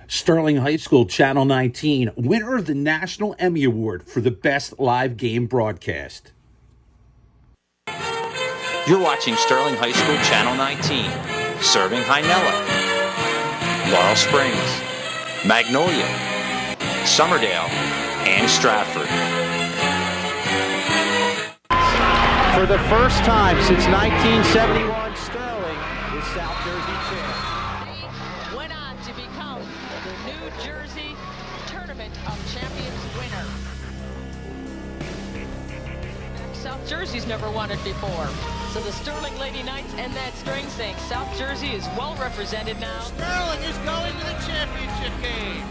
Sterling High School, Channel 19, winner of the National Emmy Award for the Best Live Game Broadcast. You're watching Sterling High School, Channel 19, serving Hynella, Laurel Springs, Magnolia, Summerdale, and Stratford. For the first time since 1971, Sterling is South Jersey champ. Went on to become the New Jersey Tournament of Champions winner. South Jersey's never won it before. So the Sterling Lady Knights and that string sing. South Jersey is well represented now. Sterling is going to the championship game.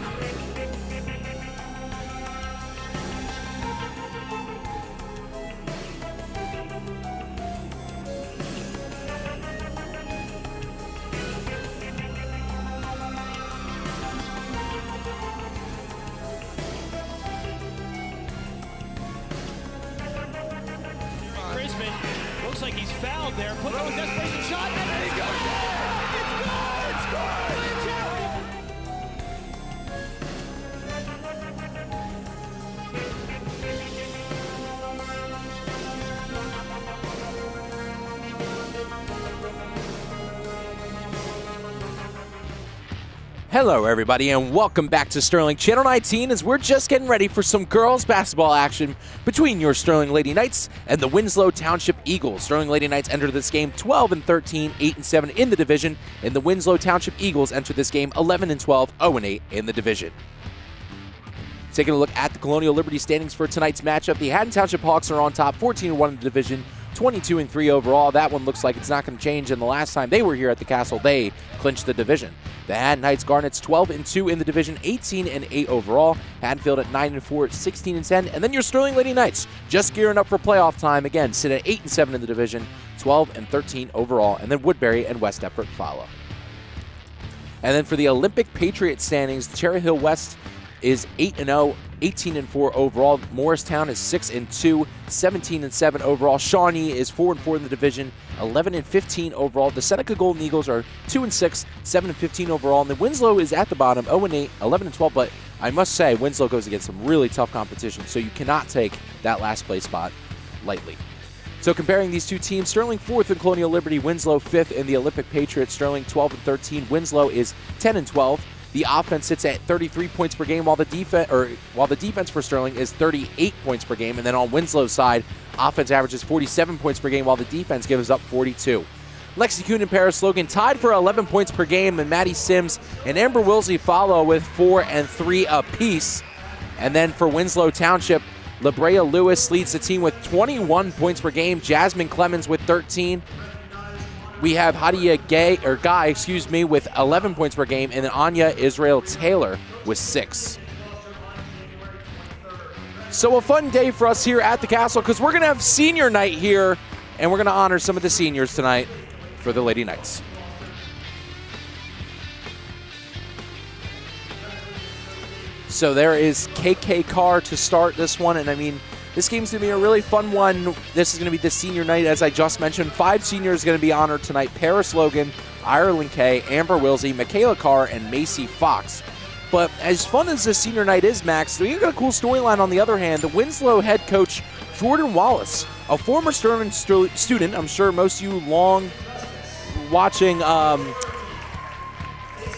Looks like he's fouled there. Put on a desperation shot, and there he goes. It's good! It's good! Hello, everybody, and welcome back to Sterling Channel 19 as we're just getting ready for some girls basketball action between your Sterling Lady Knights and the Winslow Township Eagles. Sterling Lady Knights enter this game 12-13, 8-7 in the division, and the Winslow Township Eagles enter this game 11-12, 0-8 in the division. Taking a look at the Colonial Liberty standings for tonight's matchup, the Haddon Township Hawks are on top, 14-1 in the division, 22-3 overall. That one looks like it's not going to change, and the last time they were here at the Castle, they clinched the division. The Haddon Heights Garnets 12-2 in the division, 18-8 overall. Haddonfield at 9-4, 16-10, and then your Sterling Lady Knights just gearing up for playoff time again, sit at 8-7 in the division, 12-13 overall, and then Woodbury and West Deptford follow. And then for the Olympic Patriot standings, the Cherry Hill West is 8-0, 18-4 overall. Morristown is 6-2, 17-7 overall. Shawnee is 4-4 in the division, 11-15 overall. The Seneca Golden Eagles are 2-6, 7-15 overall. And then Winslow is at the bottom, 0-8, 11-12. But I must say, Winslow goes against some really tough competition, so you cannot take that last place spot lightly. So comparing these two teams, Sterling 4th in Colonial Liberty, Winslow 5th in the Olympic Patriots. Sterling 12-13, Winslow is 10-12. The offense sits at 33 points per game, while the defense for Sterling is 38 points per game. And then on Winslow's side, offense averages 47 points per game, while the defense gives up 42. Lexi Kuhn and Paris Logan tied for 11 points per game, and Maddie Sims and Amber Wilsey follow with 4 and 3 apiece. And then for Winslow Township, La Brea Lewis leads the team with 21 points per game, Jasmine Clemens with 13. We have Hadia Guy, with 11 points per game, and then Anya Israel Taylor with 6. So a fun day for us here at the Castle because we're going to have senior night here, and we're going to honor some of the seniors tonight for the Lady Knights. So there is KK Carr to start this one, and I mean, this game's going to be a really fun one. This is going to be the senior night, as I just mentioned. 5 seniors going to be honored tonight. Paris Logan, Ireland Kay, Amber Wilsey, Michaela Carr, and Macy Fox. But as fun as this senior night is, Max, we've got a cool storyline on the other hand. The Winslow head coach, Jordan Wallace, a former Sterling student. I'm sure most of you long watching. Hold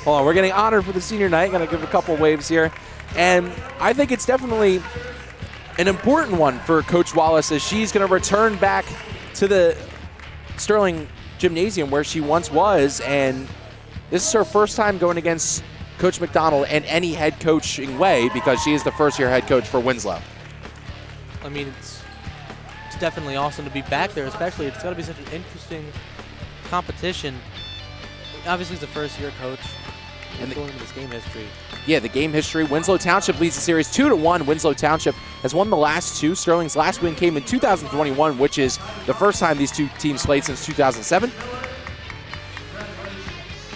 on, we're getting honored for the senior night. Going to give a couple waves here. And I think it's definitely an important one for Coach Wallace as she's going to return back to the Sterling Gymnasium where she once was, and this is her first time going against Coach McDonald in any head coaching way because she is the first-year head coach for Winslow. I mean, it's definitely awesome to be back there, especially it's going to be such an interesting competition. Obviously, he's the first-year coach, and going into this game history. Yeah, the game history. Winslow Township leads the series 2-1. Winslow Township has won the last 2. Sterling's last win came in 2021, which is the first time these two teams played since 2007.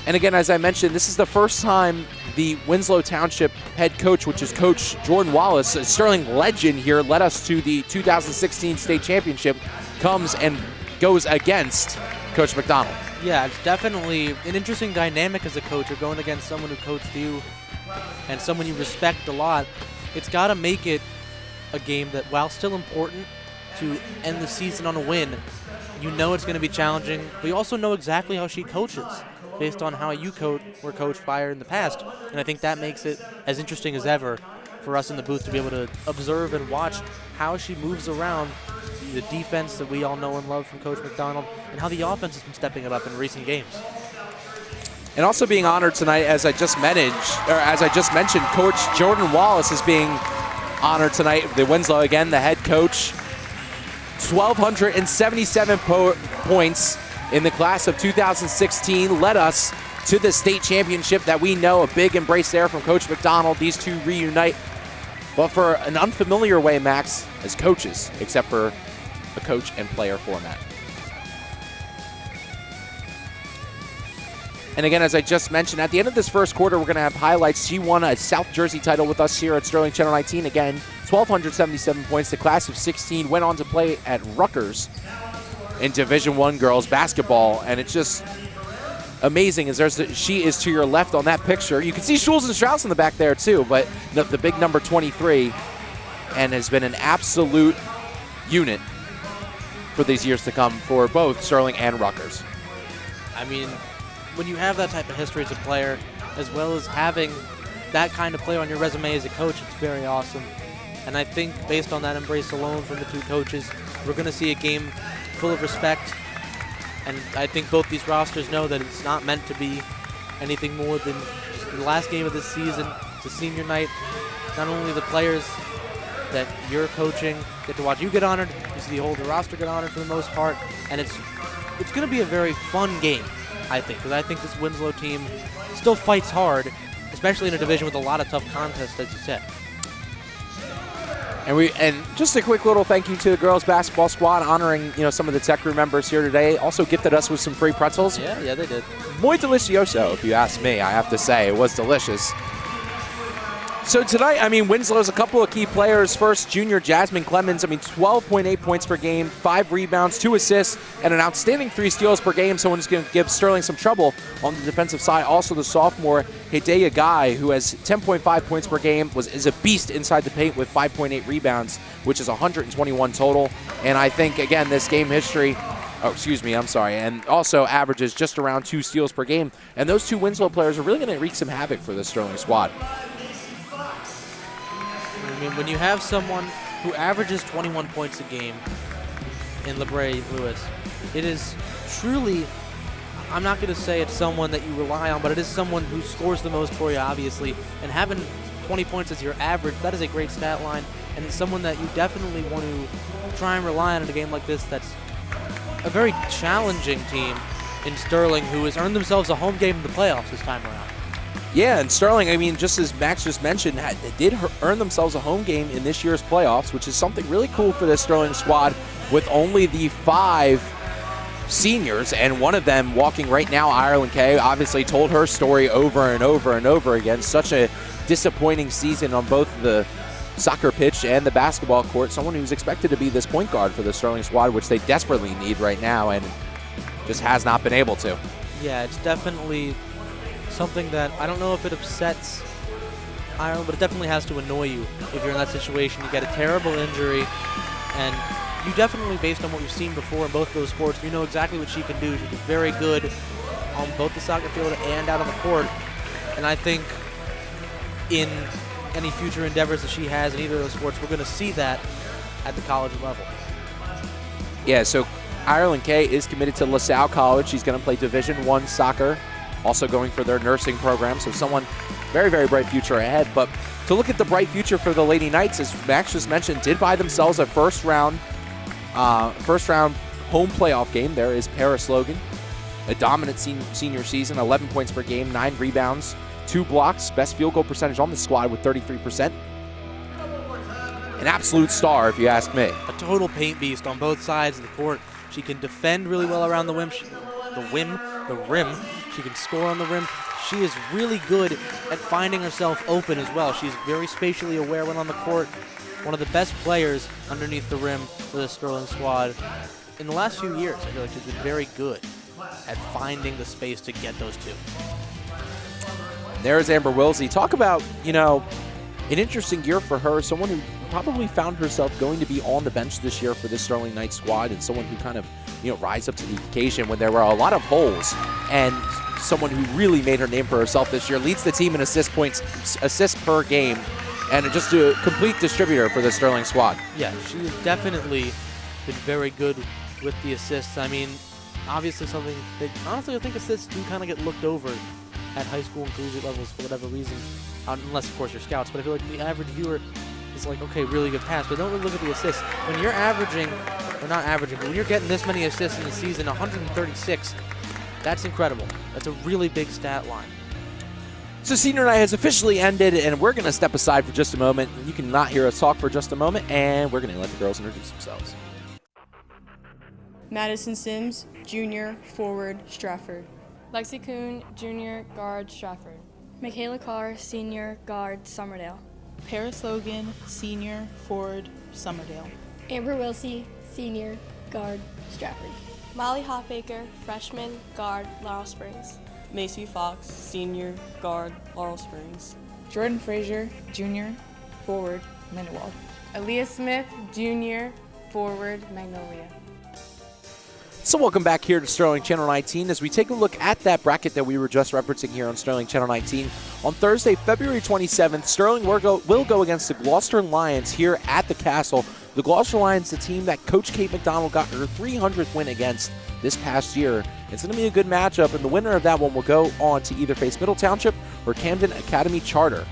And again, as I mentioned, this is the first time the Winslow Township head coach, which is Coach Jordan Wallace, a Sterling legend here, led us to the 2016 state championship, comes and goes against Coach McDonald. Yeah, it's definitely an interesting dynamic as a coach. You're going against someone who coached you and someone you respect a lot. It's got to make it a game that, while still important to end the season on a win, you know it's going to be challenging, but you also know exactly how she coaches based on how you were coached by her in the past. And I think that makes it as interesting as ever for us in the booth to be able to observe and watch how she moves around the defense that we all know and love from Coach McDonald, and how the offense has been stepping it up in recent games. And also being honored tonight, as I just mentioned, Coach Jordan Wallace is being honored tonight. The Winslow, again, the head coach. 1,277 points in the class of 2016 led us to the state championship that we know. A big embrace there from Coach McDonald. These two reunite, but for an unfamiliar way, Max, as coaches, except for a coach and player format. And again, as I just mentioned, at the end of this first quarter, we're going to have highlights. She won a South Jersey title with us here at Sterling Channel 19. Again, 1,277 points. The class of 16 went on to play at Rutgers in Division I girls basketball. And it's just amazing as she is to your left on that picture. You can see Schulz and Strauss in the back there too, but the big number 23, and has been an absolute unit for these years to come for both Sterling and Rutgers. I mean, when you have that type of history as a player, as well as having that kind of player on your resume as a coach, it's very awesome. And I think based on that embrace alone from the two coaches, we're going to see a game full of respect. And I think both these rosters know that it's not meant to be anything more than just the last game of this season. It's a senior night. Not only the players that you're coaching get to watch you get honored, you see the whole roster get honored for the most part. And it's going to be a very fun game, I think, because I think this Winslow team still fights hard, especially in a division with a lot of tough contests, as you said. And just a quick little thank you to the girls basketball squad, honoring some of the tech crew members here today. Also gifted us with some free pretzels. Yeah, they did. Muy delicioso, if you ask me. I have to say, it was delicious. So tonight, Winslow's a couple of key players. First, junior Jasmine Clemens, 12.8 points per game, 5 rebounds, 2 assists, and an outstanding 3 steals per game. Someone who's going to give Sterling some trouble on the defensive side. Also, the sophomore, Hidea Guy, who has 10.5 points per game, is a beast inside the paint with 5.8 rebounds, which is 121 total. And I think, again, this game history... and also averages just around 2 steals per game. And those two Winslow players are really going to wreak some havoc for the Sterling squad. When you have someone who averages 21 points a game in LeBray Lewis, it is truly, I'm not going to say it's someone that you rely on, but it is someone who scores the most for you, obviously. And having 20 points as your average, that is a great stat line. And it's someone that you definitely want to try and rely on in a game like this that's a very challenging team in Sterling, who has earned themselves a home game in the playoffs this time around. Yeah, and Sterling, just as Max just mentioned, they did earn themselves a home game in this year's playoffs, which is something really cool for this Sterling squad, with only the 5 seniors, and one of them walking right now, Ireland Kay, obviously told her story over and over and over again. Such a disappointing season on both the soccer pitch and the basketball court. Someone who's expected to be this point guard for the Sterling squad, which they desperately need right now, and just has not been able to. Yeah, it's definitely something that I don't know if it upsets Ireland, but it definitely has to annoy you if you're in that situation. You get a terrible injury, and you definitely, based on what we've seen before in both of those sports, you know exactly what she can do. She's very good on both the soccer field and out on the court, and I think in any future endeavors that she has in either of those sports, we're going to see that at the college level. Yeah, so Ireland Kay is committed to LaSalle College. She's going to play Division I soccer, also going for their nursing program. So someone very, very bright future ahead. But to look at the bright future for the Lady Knights, as Max just mentioned, did buy themselves a first round home playoff game. There is Paris Logan, a dominant senior season, 11 points per game, 9 rebounds, 2 blocks, best field goal percentage on the squad with 33%. An absolute star, if you ask me. A total paint beast on both sides of the court. She can defend really well around the rim. The rim. She can score on the rim. She is really good at finding herself open as well. She's very spatially aware when on the court. One of the best players underneath the rim for the Sterling squad. In the last few years, I feel like she's been very good. at finding the space to get those two. There's Amber Wilsey. Talk about, an interesting year for her, someone who probably found herself going to be on the bench this year for this Sterling Knights squad, and someone who kind of, rise up to the occasion when there were a lot of holes, and someone who really made her name for herself this year, leads the team in assists per game, and just a complete distributor for the Sterling squad. Yeah, she's definitely been very good with the assists. I mean, obviously something that, honestly, I think assists do kind of get looked over at high school and collegiate levels for whatever reason, unless, of course, you're scouts. But I feel like the average viewer is like, okay, really good pass, but don't really look at the assists. When you're averaging, or not averaging, but when you're getting this many assists in the season, 136, that's incredible. That's a really big stat line. So senior night has officially ended, and we're going to step aside for just a moment. You can not hear us talk for just a moment, and we're going to let the girls introduce themselves. Madison Sims, junior, forward, Stratford. Lexi Kuhn, junior, guard, Stratford. Michaela Carr, senior, guard, Summerdale. Paris Logan, senior, forward, Summerdale. Amber Wilsey, senior, guard, Stratford. Molly Hofbaker, freshman, guard, Laurel Springs. Macy Fox, senior, guard, Laurel Springs. Jordan Frazier, junior, forward, Lindenwold. Aaliyah Smith, junior, forward, Magnolia. So welcome back here to Sterling Channel 19 as we take a look at that bracket that we were just referencing here on Sterling Channel 19. On Thursday, February 27th, Sterling will go against the Gloucester Lions here at the Castle. The Gloucester Lions, the team that Coach Kate McDonald got her 300th win against this past year. It's going to be a good matchup, and the winner of that one will go on to either face Middle Township or Camden Academy Charter.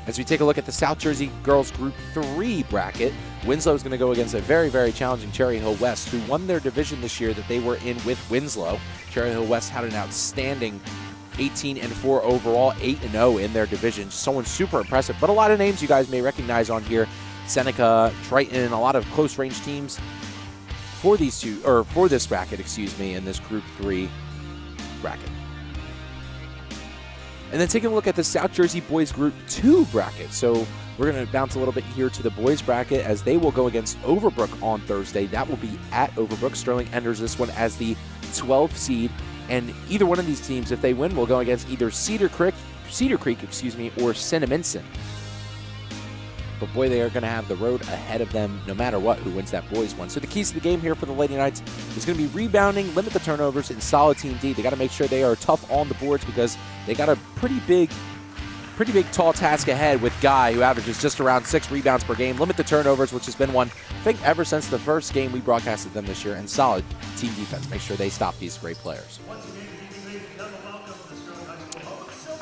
As we take a look at the South Jersey Girls Group 3 bracket, Winslow is going to go against a very, very challenging Cherry Hill West, who won their division this year that they were in with Winslow. Cherry Hill West had an outstanding 18-4 overall, 8-0 in their division. Someone super impressive, but a lot of names you guys may recognize on here. Seneca, Triton, a lot of close-range teams for these two, or for this bracket, in this Group 3 bracket. And then taking a look at the South Jersey Boys Group 2 bracket. So we're going to bounce a little bit here to the boys bracket as they will go against Overbrook on Thursday. That will be at Overbrook. Sterling enters this one as the 12th seed. And either one of these teams, if they win, will go against either Cedar Creek, or Cinnaminson. But boy, they are going to have the road ahead of them no matter what, who wins that boys one. So the keys to the game here for the Lady Knights is going to be rebounding, limit the turnovers, and solid team D. They got to make sure they are tough on the boards because they got a pretty big tall task ahead with Guy, who averages just around 6 rebounds per game. Limit the turnovers, which has been one, I think, ever since the first game we broadcasted them this year, and solid team defense. Make sure they stop these great players.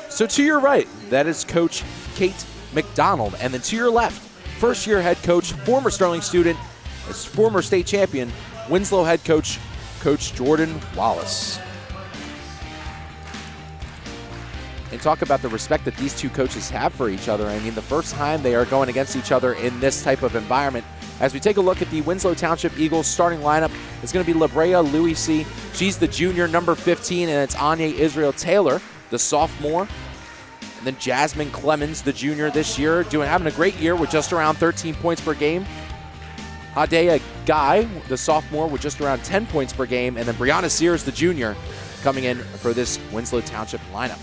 So to your right, that is Coach Kate McDonald. And then to your left, first-year head coach, former Sterling student, former state champion, Winslow head coach, Coach Jordan Wallace. And talk about the respect that these two coaches have for each other. I mean, the first time they are going against each other in this type of environment. As we take a look at the Winslow Township Eagles starting lineup, it's going to be Labrea Louis C. She's the junior, number 15, and it's Anya Israel Taylor, the sophomore. And then Jasmine Clemens, the junior this year, having a great year with just around 13 points per game. Hadea Guy, the sophomore, with just around 10 points per game. And then Brianna Sears, the junior, coming in for this Winslow Township lineup.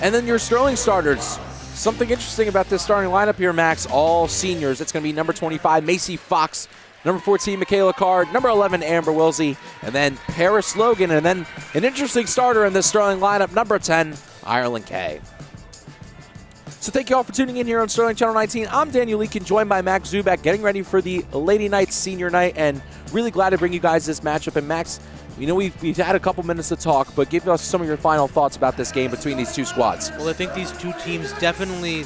And then your Sterling starters. Something interesting about this starting lineup here, Max. All seniors. It's going to be number 25, Macy Fox. Number 14, Michaela Carr. Number 11, Amber Wilsey. And then Paris Logan. And then an interesting starter in this Sterling lineup, number 10, Ireland Kay. So thank you all for tuning in here on Sterling Channel 19. I'm Daniel Leakin, joined by Max Zubak, getting ready for the Lady Knights senior night, and really glad to bring you guys this matchup. And Max, we've had a couple minutes to talk, but give us some of your final thoughts about this game between these two squads. Well, I think these two teams definitely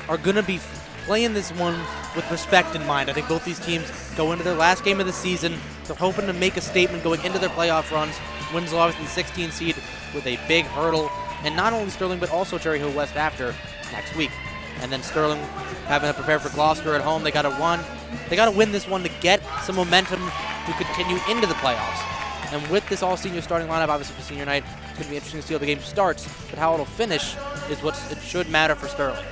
are going to be playing this one with respect in mind. I think both these teams go into their last game of the season. They're hoping to make a statement going into their playoff runs. Winslow, obviously the 16 seed with a big hurdle. And not only Sterling, but also Cherry Hill West after next week. And then Sterling having to prepare for Gloucester at home. They got to win this one to get some momentum to continue into the playoffs. And with this all-senior starting lineup, obviously for senior night, it's going to be interesting to see how the game starts. But how it'll finish is what it should matter for Sterling.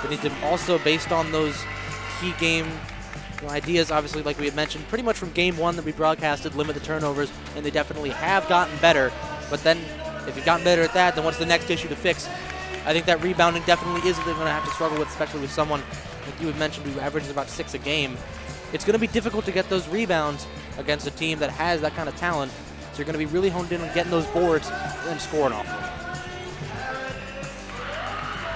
They need to also, based on those key game ideas, obviously, like we had mentioned, pretty much from game one that we broadcasted, limit the turnovers, and they definitely have gotten better. But then, if you've gotten better at that, then what's the next issue to fix? I think that rebounding definitely is what they're going to have to struggle with, especially with someone like you had mentioned who averages about 6 a game. It's going to be difficult to get those rebounds against a team that has that kind of talent. So you're going to be really honed in on getting those boards and scoring off them.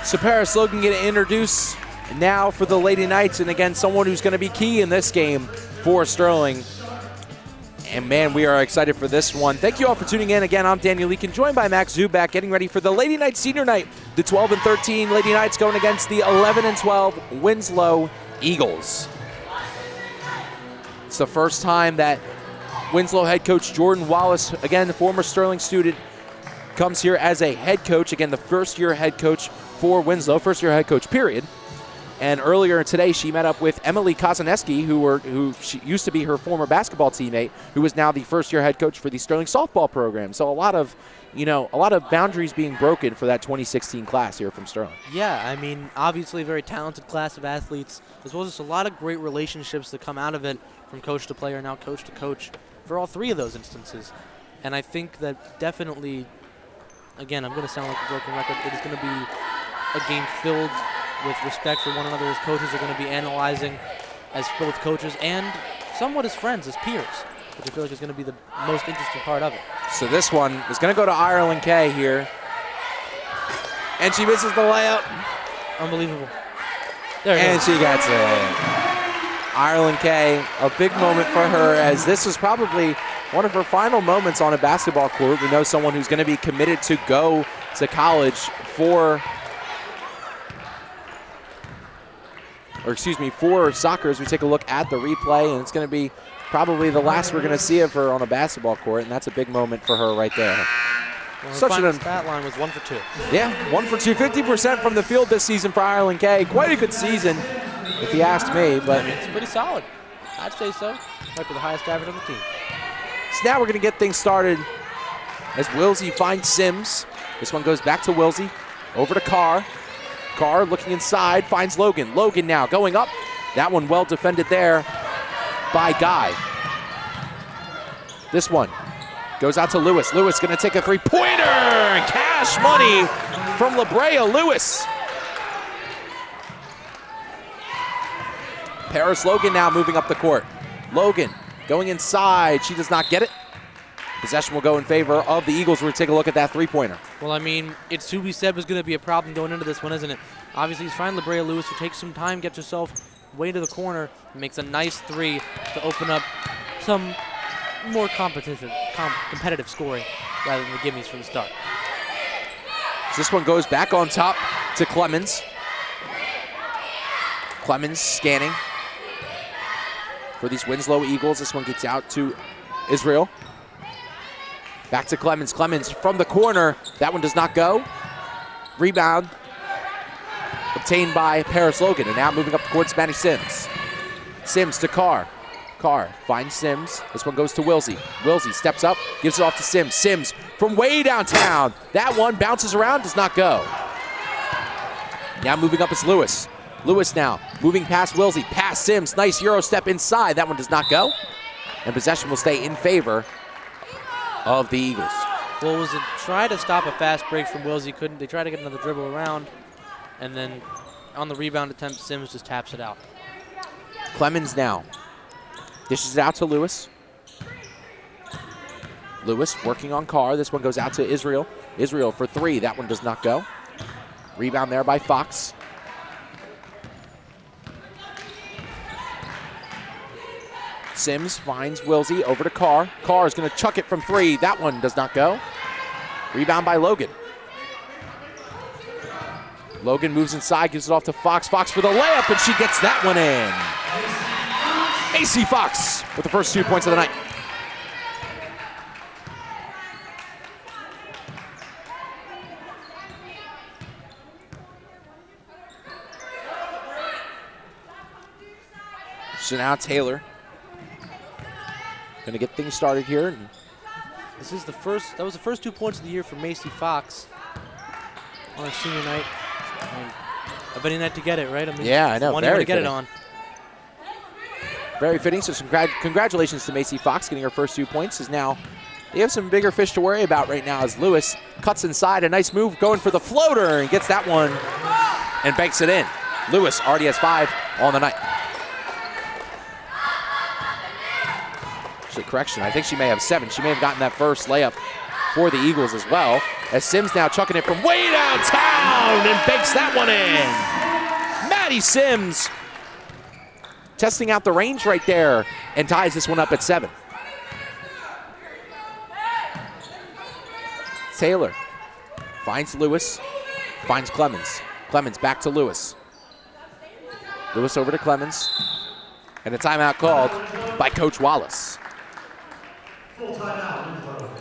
So Paris Logan going to introduce now for the Lady Knights, and again, someone who's going to be key in this game for Sterling. And man, we are excited for this one. Thank you all for tuning in. Again, I'm Daniel Leakin, joined by Max Zuback, getting ready for the Lady Knights Senior Night. The 12-13 Lady Knights going against the 11-12 Winslow Eagles. It's the first time that Winslow head coach Jordan Wallace, again, the former Sterling student, comes here as a head coach. Again, the first-year head coach for Winslow, first-year head coach, period. And earlier today, she met up with Emily Kozaneski, who she used to be her former basketball teammate, who is now the first-year head coach for the Sterling softball program. So a lot of boundaries being broken for that 2016 class here from Sterling. Yeah, I mean, obviously a very talented class of athletes, as well as just a lot of great relationships that come out of it from coach to player, now coach to coach, for all three of those instances. And I think that definitely, again, I'm going to sound like a broken record, it is going to be a game filled with respect for one another, as coaches are going to be analyzing as both coaches and somewhat as friends, as peers, which I feel like is going to be the most interesting part of it. So this one is going to go to Ireland Kay here. And she misses the layup. Unbelievable. And she gets it. Ireland Kay, a big moment for her, as this was probably one of her final moments on a basketball court. We know someone who's going to be committed to go to college for soccer, as we take a look at the replay, and it's going to be probably the last we're going to see of her on a basketball court, and that's a big moment for her right there. Well, her stat line was 1 for 2. Yeah, 1 for 2, 50% from the field this season for Ireland Kay. Quite a good season, if you asked me. But I mean, it's pretty solid. I'd say so. Might be the highest average on the team. So now we're going to get things started as Wilsey finds Sims. This one goes back to Wilsey, over to Carr. Carr looking inside, finds Logan. Logan now going up. That one well defended there by Guy. This one goes out to Lewis. Lewis going to take a three-pointer. Cash money from La Brea Lewis. Paris Logan now moving up the court. Logan going inside. She does not get it. Possession will go in favor of the Eagles. We're going to take a look at that three-pointer. Well, I mean, it's who we said was going to be a problem going into this one, isn't it? Obviously, he's finding La Brea Lewis, who takes some time, gets herself way to the corner, and makes a nice three to open up some more competitive scoring rather than the gimmies from the start. So this one goes back on top to Clemens. Clemens scanning for these Winslow Eagles. This one gets out to Israel. Back to Clemens. Clemens from the corner. That one does not go. Rebound obtained by Paris Logan. And now moving up the court, Spanish Sims. Sims to Carr. Carr finds Sims. This one goes to Wilsey. Wilsey steps up, gives it off to Sims. Sims from way downtown. That one bounces around, does not go. Now moving up is Lewis. Lewis now moving past Wilsey, past Sims. Nice Euro step inside. That one does not go. And possession will stay in favor of the Eagles. Well, it was a try to stop a fast break from Wilsey. Couldn't. They tried to get another dribble around. And then on the rebound attempt, Sims just taps it out. Clemens now dishes it out to Lewis. Lewis working on Carr. This one goes out to Israel. Israel for three. That one does not go. Rebound there by Fox. Sims finds Wilsey over to Carr. Carr is going to chuck it from three. That one does not go. Rebound by Logan. Logan moves inside, gives it off to Fox. Fox for the layup, and she gets that one in. AC Fox with the first 2 points of the night. So now Taylor going to get things started here. This is the first. That was the first 2 points of the year for Macy Fox on a senior night. I mean, a betting night to get it, right? I mean, yeah, I know. One year to get it on. Very fitting. So congratulations to Macy Fox getting her first 2 points. As now they have some bigger fish to worry about right now as Lewis cuts inside. A nice move going for the floater and gets that one and banks it in. Lewis already has 5 on the night. Actually, correction, I think she may have 7. She may have gotten that first layup for the Eagles as well. As Sims now chucking it from way downtown and banks that one in. Maddie Sims testing out the range right there and ties this one up at 7. Taylor finds Lewis, finds Clemens. Clemens back to Lewis. Lewis over to Clemens. And a timeout called by Coach Wallace.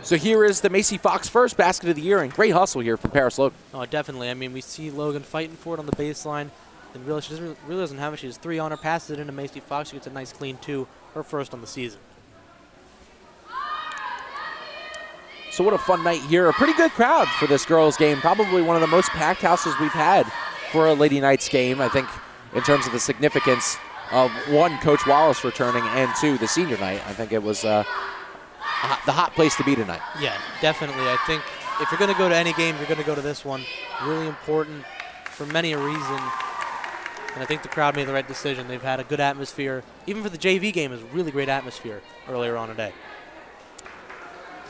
So here is the Macy Fox first basket of the year, and great hustle here from Paris Logan. Oh, definitely. I mean, we see Logan fighting for it on the baseline. And really, she really doesn't have it. She has 3 on her, passes it into Macy Fox. She gets a nice clean 2, her first on the season. So what a fun night here. A pretty good crowd for this girls game. Probably one of the most packed houses we've had for a Lady Knights game, I think, in terms of the significance of 1, Coach Wallace returning, and 2, the senior night. I think it was the hot place to be tonight. Yeah, definitely. I think if you're going to go to any game, you're going to go to this one. Really important for many a reason. And I think the crowd made the right decision. They've had a good atmosphere. Even for the JV game, it was a really great atmosphere earlier on today.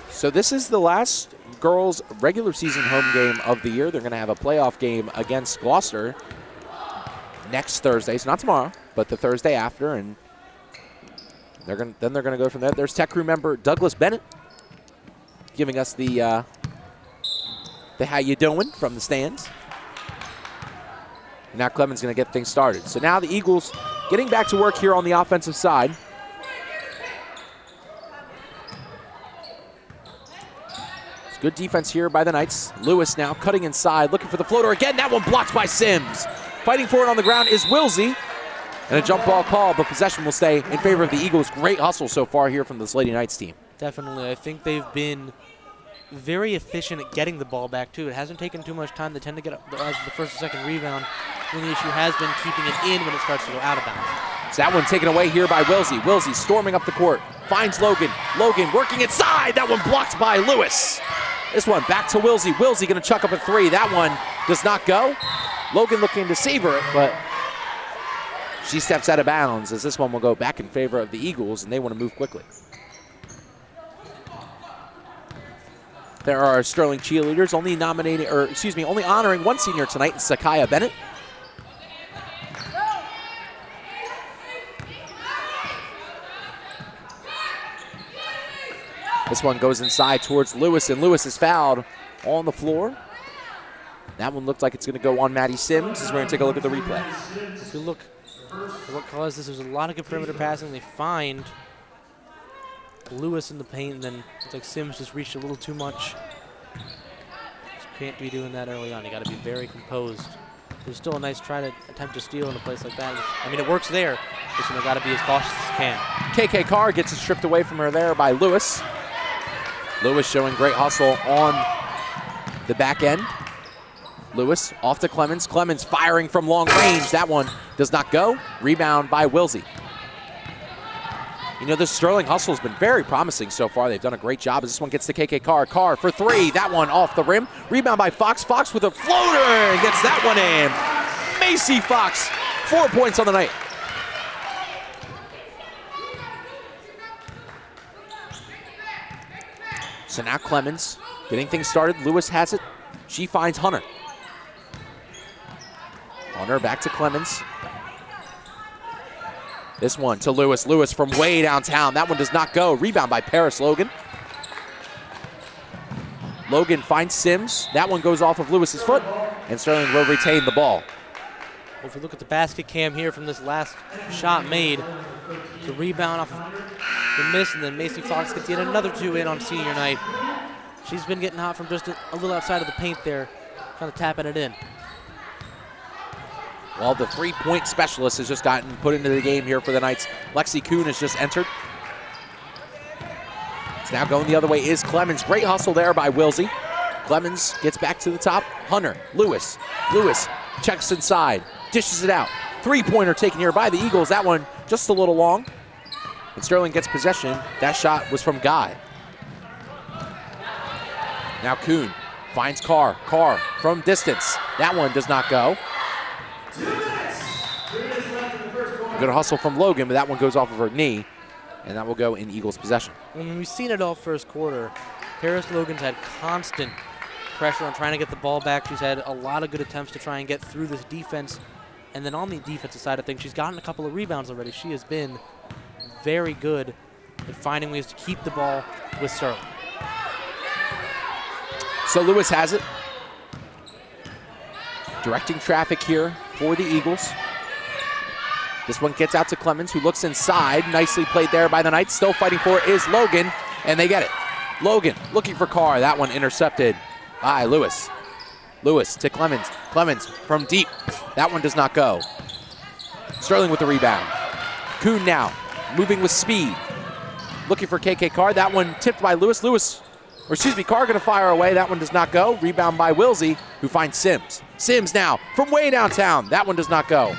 So this is the last girls' regular season home game of the year. They're going to have a playoff game against Gloucester next Thursday. So not tomorrow, but the Thursday after, and they're going to go from there. There's Tech Crew member Douglas Bennett giving us the how you doing from the stands. Now Clemens going to get things started. So now the Eagles getting back to work here on the offensive side. It's good defense here by the Knights. Lewis now cutting inside, looking for the floater again. That one blocked by Sims. Fighting for it on the ground is Wilsey. And a jump ball call, but possession will stay in favor of the Eagles. Great hustle so far here from this Lady Knights team. Definitely. I think they've been very efficient at getting the ball back, too. It hasn't taken too much time. They tend to get the first or second rebound. And the issue has been keeping it in when it starts to go out of bounds. So that one taken away here by Wilsey. Wilsey storming up the court. Finds Logan. Logan working inside. That one blocked by Lewis. This one back to Wilsey. Wilsey going to chuck up a 3. That one does not go. Logan looking to savor it, but she steps out of bounds as this one will go back in favor of the Eagles, and they want to move quickly. There are Sterling cheerleaders only honoring 1 senior tonight, Sakaya Bennett. This one goes inside towards Lewis, and Lewis is fouled on the floor. That one looked like it's going to go on Maddie Sims, as we're going to take a look at the replay. If you look at what caused this, there's a lot of good perimeter passing. They find Lewis in the paint, and then it's like Sims just reached a little too much. Just can't be doing that early on. You got to be very composed. There's still a nice try to attempt to steal in a place like that. I mean, it works there. Just got to be as cautious as can. KK Carr gets it stripped away from her there by Lewis. Lewis showing great hustle on the back end. Lewis off to Clemens. Clemens firing from long range. That one does not go. Rebound by Wilsey. You know, this Sterling hustle has been very promising so far. They've done a great job as this one gets to KK Carr. Carr for 3. That one off the rim. Rebound by Fox. Fox with a floater and gets that one in. Macy Fox, 4 points on the night. So now Clemens getting things started. Lewis has it. She finds Hunter. Hunter back to Clemens. This one to Lewis. Lewis from way downtown. That one does not go. Rebound by Paris Logan. Logan finds Sims. That one goes off of Lewis's foot, and Sterling will retain the ball. Well, if you look at the basket cam here from this last shot made, the rebound off the miss, and then Macy Fox gets yet another 2 in on senior night. She's been getting hot from just a little outside of the paint there, kind of tapping it in. Well, the 3-point specialist has just gotten put into the game here for the Knights. Lexi Kuhn has just entered. It's now going the other way is Clemens. Great hustle there by Wilsey. Clemens gets back to the top. Hunter, Lewis. Lewis checks inside, dishes it out. 3-pointer taken here by the Eagles. That one just a little long. and Sterling gets possession. That shot was from Guy. Now Kuhn finds Carr. Carr from distance. That one does not go. Good hustle from Logan, but that one goes off of her knee, and that will go in Eagles' possession. When we've seen it all first quarter, Paris Logan's had constant pressure on trying to get the ball back. She's had a lot of good attempts to try and get through this defense. And then on the defensive side of things, she's gotten a couple of rebounds already. She has been very good at finding ways to keep the ball with Sterling. So Lewis has it. Directing traffic here for the Eagles. This one gets out to Clemens, who looks inside. Nicely played there by the Knights. Still fighting for it is Logan, and they get it. Logan looking for Carr. That one intercepted by Lewis. Lewis to Clemens. Clemens from deep. That one does not go. Sterling with the rebound. Kuhn now moving with speed. Looking for KK Carr. That one tipped by Lewis. Carr going to fire away. That one does not go. Rebound by Wilsey, who finds Sims. Sims now from way downtown. That one does not go.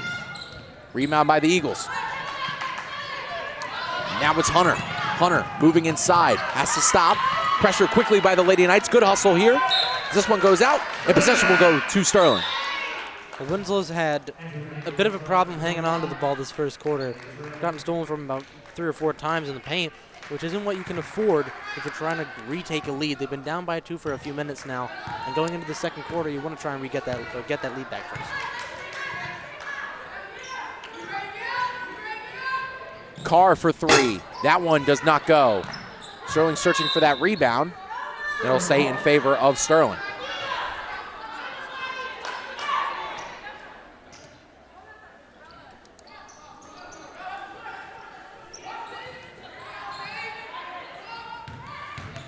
Rebound by the Eagles. Now it's Hunter. Hunter moving inside. Has to stop. Pressure quickly by the Lady Knights. Good hustle here. This one goes out, and possession will go to Sterling. Well, Winslow's had a bit of a problem hanging on to the ball this first quarter. Gotten stolen from about 3 or 4 times in the paint, which isn't what you can afford if you're trying to retake a lead. They've been down by 2 for a few minutes now, and going into the second quarter, you want to try and get that lead back first. Carr for 3. That one does not go. Sterling searching for that rebound. It'll stay in favor of Sterling.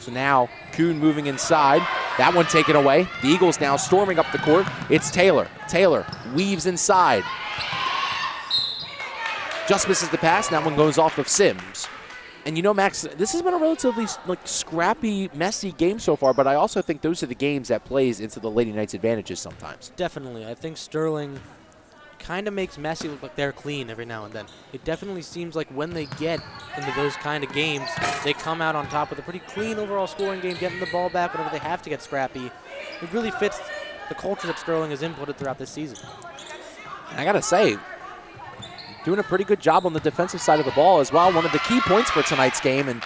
So now Kuhn moving inside. That one taken away. The Eagles now storming up the court. It's Taylor. Taylor weaves inside. Just misses the pass. That one goes off of Sims. And you know, Max, this has been a relatively scrappy, messy game so far, but I also think those are the games that plays into the Lady Knights' advantages sometimes. Definitely. I think Sterling kind of makes messy look like they're clean every now and then. It definitely seems like when they get into those kind of games, they come out on top with a pretty clean overall scoring game, getting the ball back whenever they have to get scrappy. It really fits the culture that Sterling has inputted throughout this season. And I got to say, doing a pretty good job on the defensive side of the ball as well. One of the key points for tonight's game, and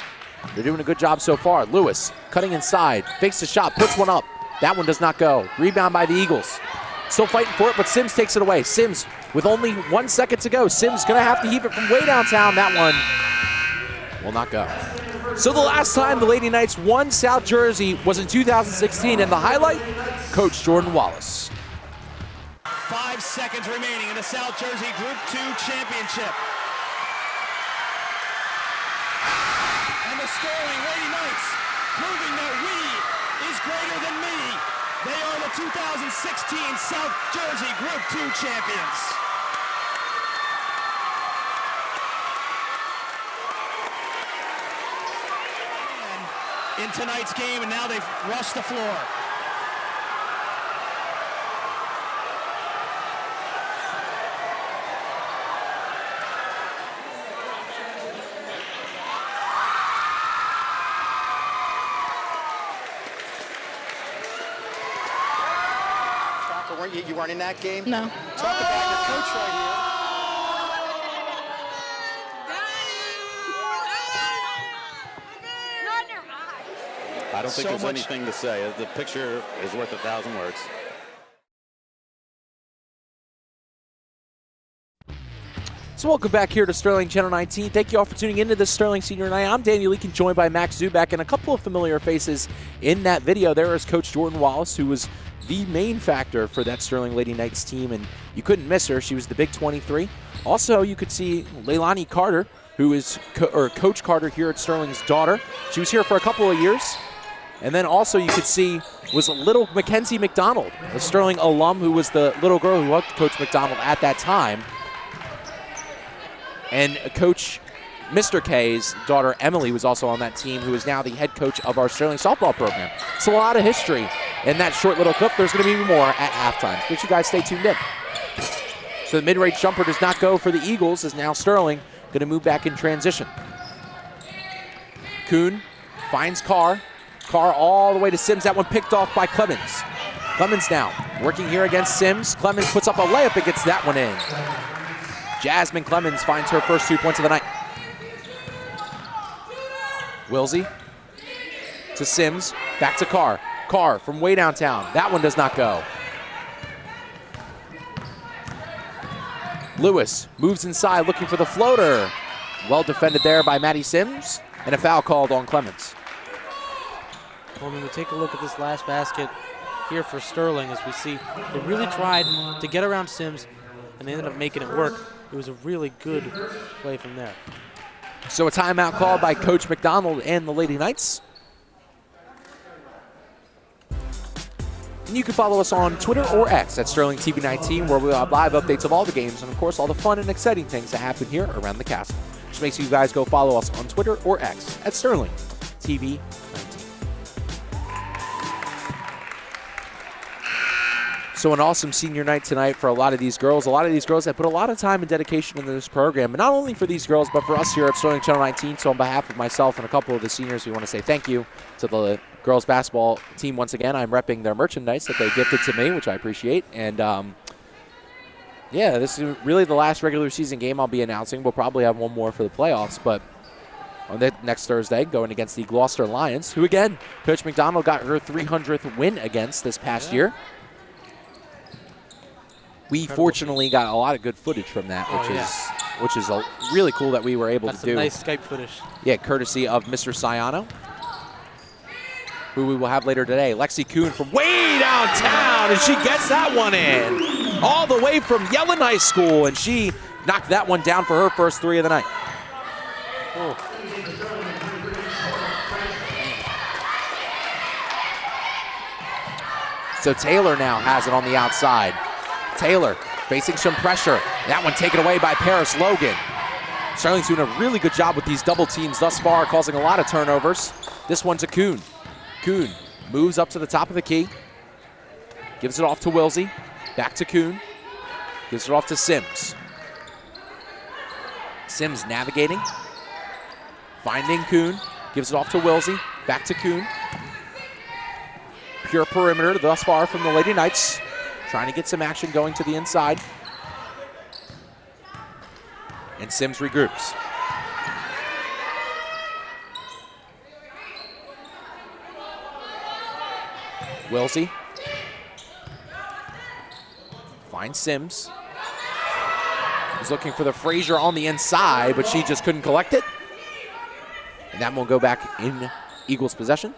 they're doing a good job so far. Lewis cutting inside, fakes the shot, puts one up. That one does not go. Rebound by the Eagles. Still fighting for it, but Sims takes it away. Sims with only 1 second to go. Sims going to have to heave it from way downtown. That one will not go. So the last time the Lady Knights won South Jersey was in 2016, and the highlight, Coach Jordan Wallace. 5 seconds remaining in the South Jersey Group 2 Championship. And the Sterling Lady Knights proving that we is greater than me. They are the 2016 South Jersey Group 2 champions. And in tonight's game, and now they've rushed the floor. You weren't in that game? No. Talk about your coach right here. I don't think there's anything to say. The picture is worth 1,000 words. So welcome back here to Sterling Channel 19. Thank you all for tuning into this Sterling Senior Night. I'm Daniel Leakin, joined by Max Zubak, and a couple of familiar faces in that video. There is Coach Jordan Wallace, who was the main factor for that Sterling Lady Knights team, and you couldn't miss her. She was the big 23. Also, you could see Leilani Carter, who is Coach Carter here at Sterling's daughter. She was here for a couple of years. And then also you could see was little Mackenzie McDonald, a Sterling alum who was the little girl who hugged Coach McDonald at that time. And Coach Mr. K's daughter Emily was also on that team, who is now the head coach of our Sterling softball program. It's a lot of history in that short little clip. There's going to be more at halftime. So you guys stay tuned in. So the mid-range jumper does not go for the Eagles, as now Sterling going to move back in transition. Kuhn finds Carr. Carr all the way to Sims. That one picked off by Clemens. Clemens now working here against Sims. Clemens puts up a layup and gets that one in. Jasmine Clemens finds her first 2 points of the night. Wilsey to Sims. Back to Carr. Carr from way downtown. That one does not go. Lewis moves inside looking for the floater. Well defended there by Maddie Sims, and a foul called on Clemens. Well, when we take a look at this last basket here for Sterling, as we see, they really tried to get around Sims, and they ended up making it work. It was a really good play from there. So a timeout called by Coach McDonald and the Lady Knights. And you can follow us on Twitter or X at Sterling TV 19, where we'll have live updates of all the games and, of course, all the fun and exciting things that happen here around the castle. Just make sure you guys go follow us on Twitter or X at Sterling TV 19. So an awesome senior night tonight for a lot of these girls. A lot of these girls that put a lot of time and dedication into this program. And not only for these girls, but for us here at Sterling Channel 19. So on behalf of myself and a couple of the seniors, we want to say thank you to the girls basketball team once again. I'm repping their merchandise that they gifted to me, which I appreciate. And yeah, this is really the last regular season game I'll be announcing. We'll probably have one more for the playoffs, but on the next Thursday, going against the Gloucester Lions, who again, Coach McDonald got her 300th win against this past year. We fortunately got a lot of good footage from that, which is really cool that we were able to do. Nice Skype footage. Yeah, courtesy of Mr. Ciano, who we will have later today. Lexi Kuhn from way downtown, and she gets that one in. All the way from Yellen High School, and she knocked that one down for her first three of the night. Oh. So Taylor now has it on the outside. Taylor facing some pressure. That one taken away by Paris Logan. Sterling's doing a really good job with these double teams thus far, causing a lot of turnovers. This one to Kuhn. Kuhn moves up to the top of the key. Gives it off to Wilsey. Back to Kuhn. Gives it off to Sims. Sims navigating. Finding Kuhn. Gives it off to Wilsey. Back to Kuhn. Pure perimeter thus far from the Lady Knights. Trying to get some action going to the inside. And Sims regroups. Wilsey. Finds Sims. He's looking for the Frazier on the inside, but she just couldn't collect it. And that won't go back in Eagles' possession.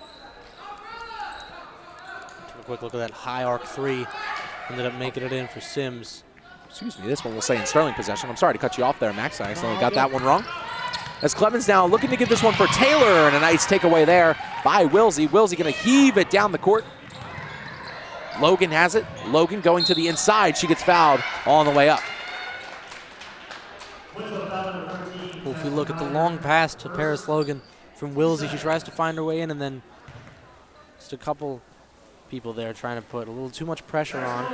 Take a quick look at that high arc three. Ended up making it in for Sims. Excuse me, this one will say in Sterling possession. I'm sorry to cut you off there, Max. I accidentally got that one wrong. As Clemens now looking to give this one for Taylor, and a nice takeaway there by Wilsey. Wilsey going to heave it down the court. Logan has it. Logan going to the inside. She gets fouled on the way up. Well, if we look at the long pass to Paris Logan from Wilsey, she tries to find her way in, and then just a couple people there trying to put a little too much pressure on.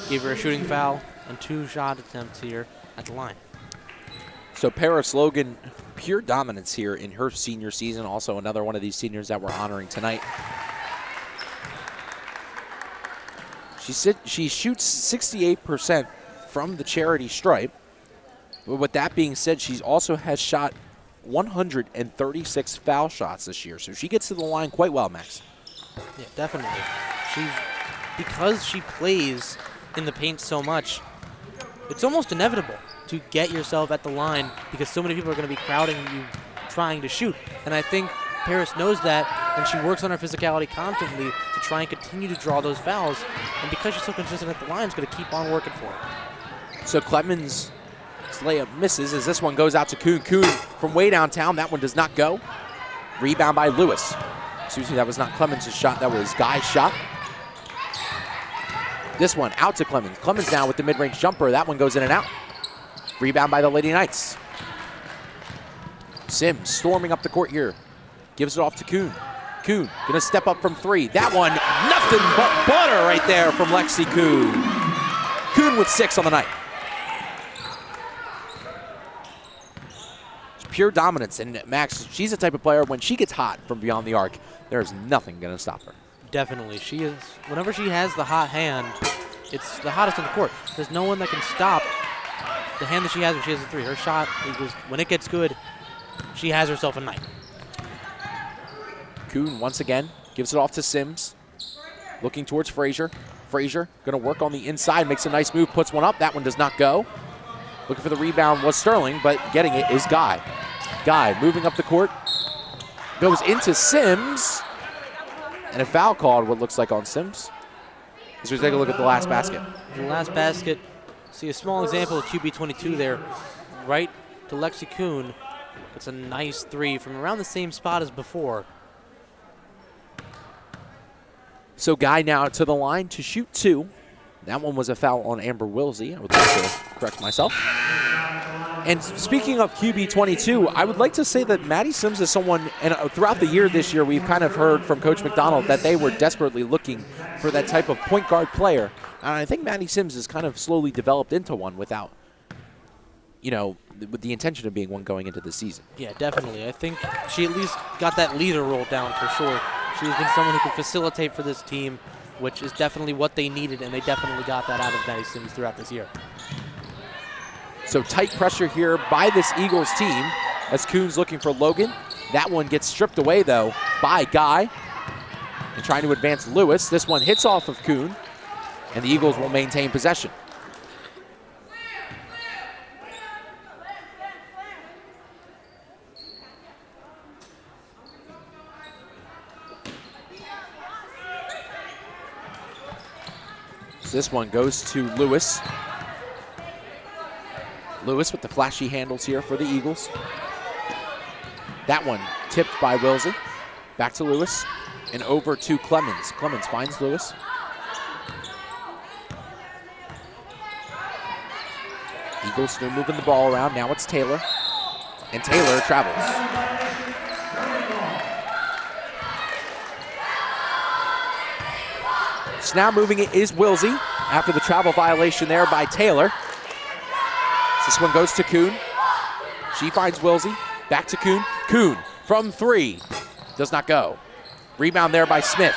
Gave her a shooting foul and 2 shot attempts here at the line. So Paris Logan, pure dominance here in her senior season. Also another one of these seniors that we're honoring tonight. She shoots 68% from the charity stripe. But with that being said, she also has shot 136 foul shots this year. So she gets to the line quite well, Max. Yeah, definitely. Because she plays in the paint so much, it's almost inevitable to get yourself at the line because so many people are going to be crowding you trying to shoot. And I think Paris knows that, and she works on her physicality constantly to try and continue to draw those fouls. And because she's so consistent at the line, it's going to keep on working for her. So Clemens' layup misses as this one goes out to Kuhn. Kuhn from way downtown. That one does not go. Rebound by Lewis. Excuse me, that was not Clemens' shot. That was Guy's shot. This one out to Clemens. Clemens now with the mid-range jumper. That one goes in and out. Rebound by the Lady Knights. Sims storming up the court here. Gives it off to Kuhn. Kuhn gonna step up from 3. That one, nothing but butter right there from Lexi Kuhn. Kuhn with 6 on the night. pure dominance. And Max, she's the type of player, when she gets hot from beyond the arc, there's nothing going to stop her. Definitely. She is, whenever she has the hot hand, it's the hottest on the court. There's no one that can stop the hand that she has when she has a three. Her shot, when it gets good, she has herself a night. Kuhn once again gives it off to Sims. Looking towards Frazier. Frazier going to work on the inside, makes a nice move, puts one up. That one does not go. Looking for the rebound was Sterling, but getting it is Guy. Guy moving up the court. Goes into Sims. And a foul called, what looks like on Sims. As we take a look at the last basket. The last basket, see a small example of QB22 there. Right to Lexi Kuhn. It's a nice three from around the same spot as before. So Guy now to the line to shoot 2. That one was a foul on Amber Wilsey. I would like to correct myself. And speaking of QB22, I would like to say that Maddie Sims is someone, and throughout the year this year, we've kind of heard from Coach McDonald that they were desperately looking for that type of point guard player. And I think Maddie Sims has kind of slowly developed into one without, with the intention of being one going into the season. Yeah, definitely. I think she at least got that leader role down for sure. She's been someone who can facilitate for this team, which is definitely what they needed, and they definitely got that out of Maddie Sims throughout this year. So tight pressure here by this Eagles team as Kuhn's looking for Logan. That one gets stripped away, though, by Guy. And trying to advance Lewis. This one hits off of Kuhn, and the Eagles will maintain possession. So this one goes to Lewis. Lewis with the flashy handles here for the Eagles. That one tipped by Wilsey. Back to Lewis and over to Clemens. Clemens finds Lewis. Eagles still moving the ball around. Now it's Taylor. And Taylor travels. So now moving it is Wilsey after the travel violation there by Taylor. This one goes to Kuhn. She finds Wilsey. Back to Kuhn. Kuhn from 3. Does not go. Rebound there by Smith.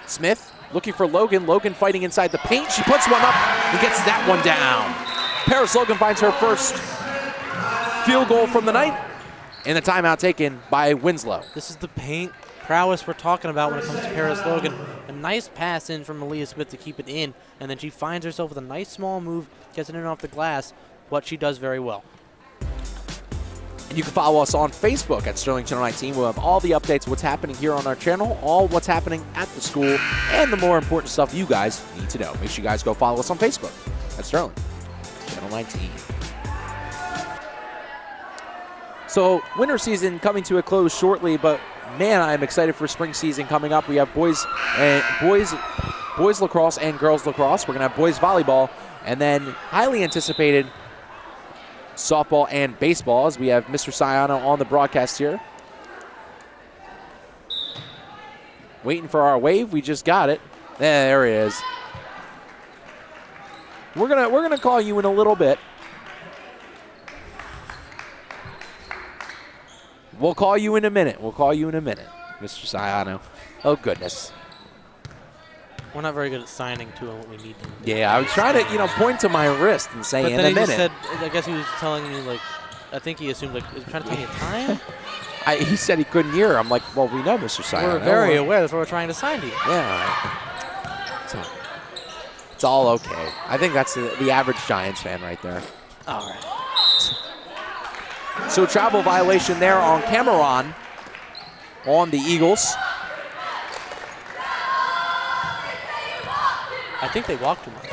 Smith looking for Logan. Logan fighting inside the paint. She puts one up and gets that one down. Paris Logan finds her first field goal from the night. And the timeout taken by Winslow. This is the paint prowess we're talking about when it comes to Paris Logan. A nice pass in from Aaliyah Smith to keep it in. And then she finds herself with a nice small move. Gets it in off the glass. What she does very well. And you can follow us on Facebook at Sterling Channel 19. We'll have all the updates, what's happening here on our channel, all what's happening at the school, and the more important stuff you guys need to know. Make sure you guys go follow us on Facebook at Sterling Channel 19. So winter season coming to a close shortly, but man, I'm excited for spring season coming up. We have boys lacrosse and girls lacrosse. We're going to have boys volleyball, and then highly anticipated softball and baseball, as we have Mr. Sayano on the broadcast here. Waiting for our wave. We just got it. There he is. We're gonna call you in a little bit. We'll call you in a minute. Mr. Sayano. Oh, goodness. We're not very good at signing to him what we need him. Yeah, I was trying to, point to my wrist and say but in a minute. Said, I guess he was telling me, I think he assumed, is he trying to tell me time? He said he couldn't hear. I'm like, well, we know, Mr. Sayano. We're very aware. That's what we're trying to sign to you. Yeah. So, it's all okay. I think that's the average Giants fan right there. All right. So travel violation there on Cameron on the Eagles. I think they walked too much.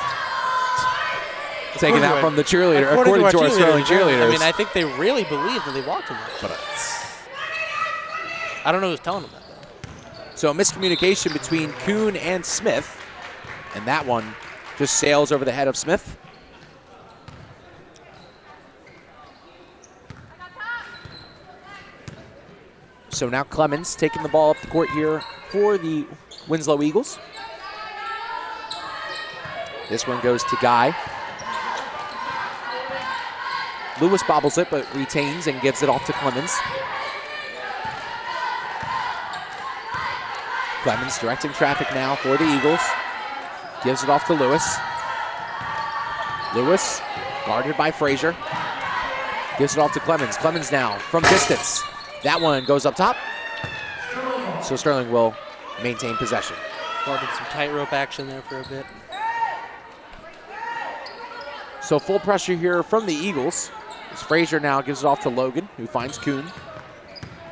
Taking that from the cheerleader, according to our Sterling cheerleaders. I mean, I think they really believe that they walked too much. But I don't know who's telling them that, though. So a miscommunication between Kuhn and Smith. And that one just sails over the head of Smith. So now Clemens taking the ball up the court here for the Winslow Eagles. This one goes to Guy. Lewis bobbles it, but retains and gives it off to Clemens. Clemens directing traffic now for the Eagles. Gives it off to Lewis. Lewis, guarded by Frazier. Gives it off to Clemens. Clemens now from distance. That one goes up top. So Sterling will maintain possession. Guarded some tightrope action there for a bit. So full pressure here from the Eagles. As Frazier now gives it off to Logan, who finds Kuhn.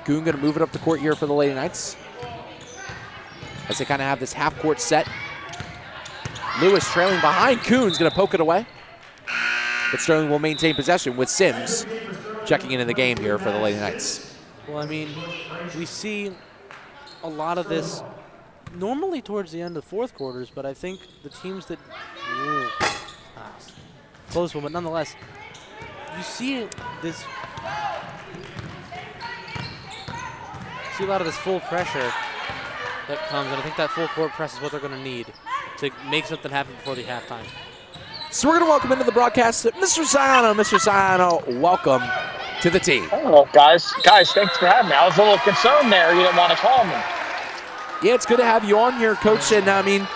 Kuhn going to move it up the court here for the Lady Knights, as they kind of have this half-court set. Lewis trailing behind. Kuhn's going to poke it away. But Sterling will maintain possession with Sims checking into the game here for the Lady Knights. Well, I mean, we see a lot of this normally towards the end of fourth quarters, but I think the teams that... close one, but nonetheless, you see this... see a lot of this full pressure that comes, and I think that full court press is what they're going to need to make something happen before the halftime. So we're going to welcome into the broadcast Mr. Sayano. Mr. Sayano, welcome to the team. Hello, guys. Guys, thanks for having me. I was a little concerned there. You didn't want to call me. Yeah, it's good to have you on here, Coach. And I mean,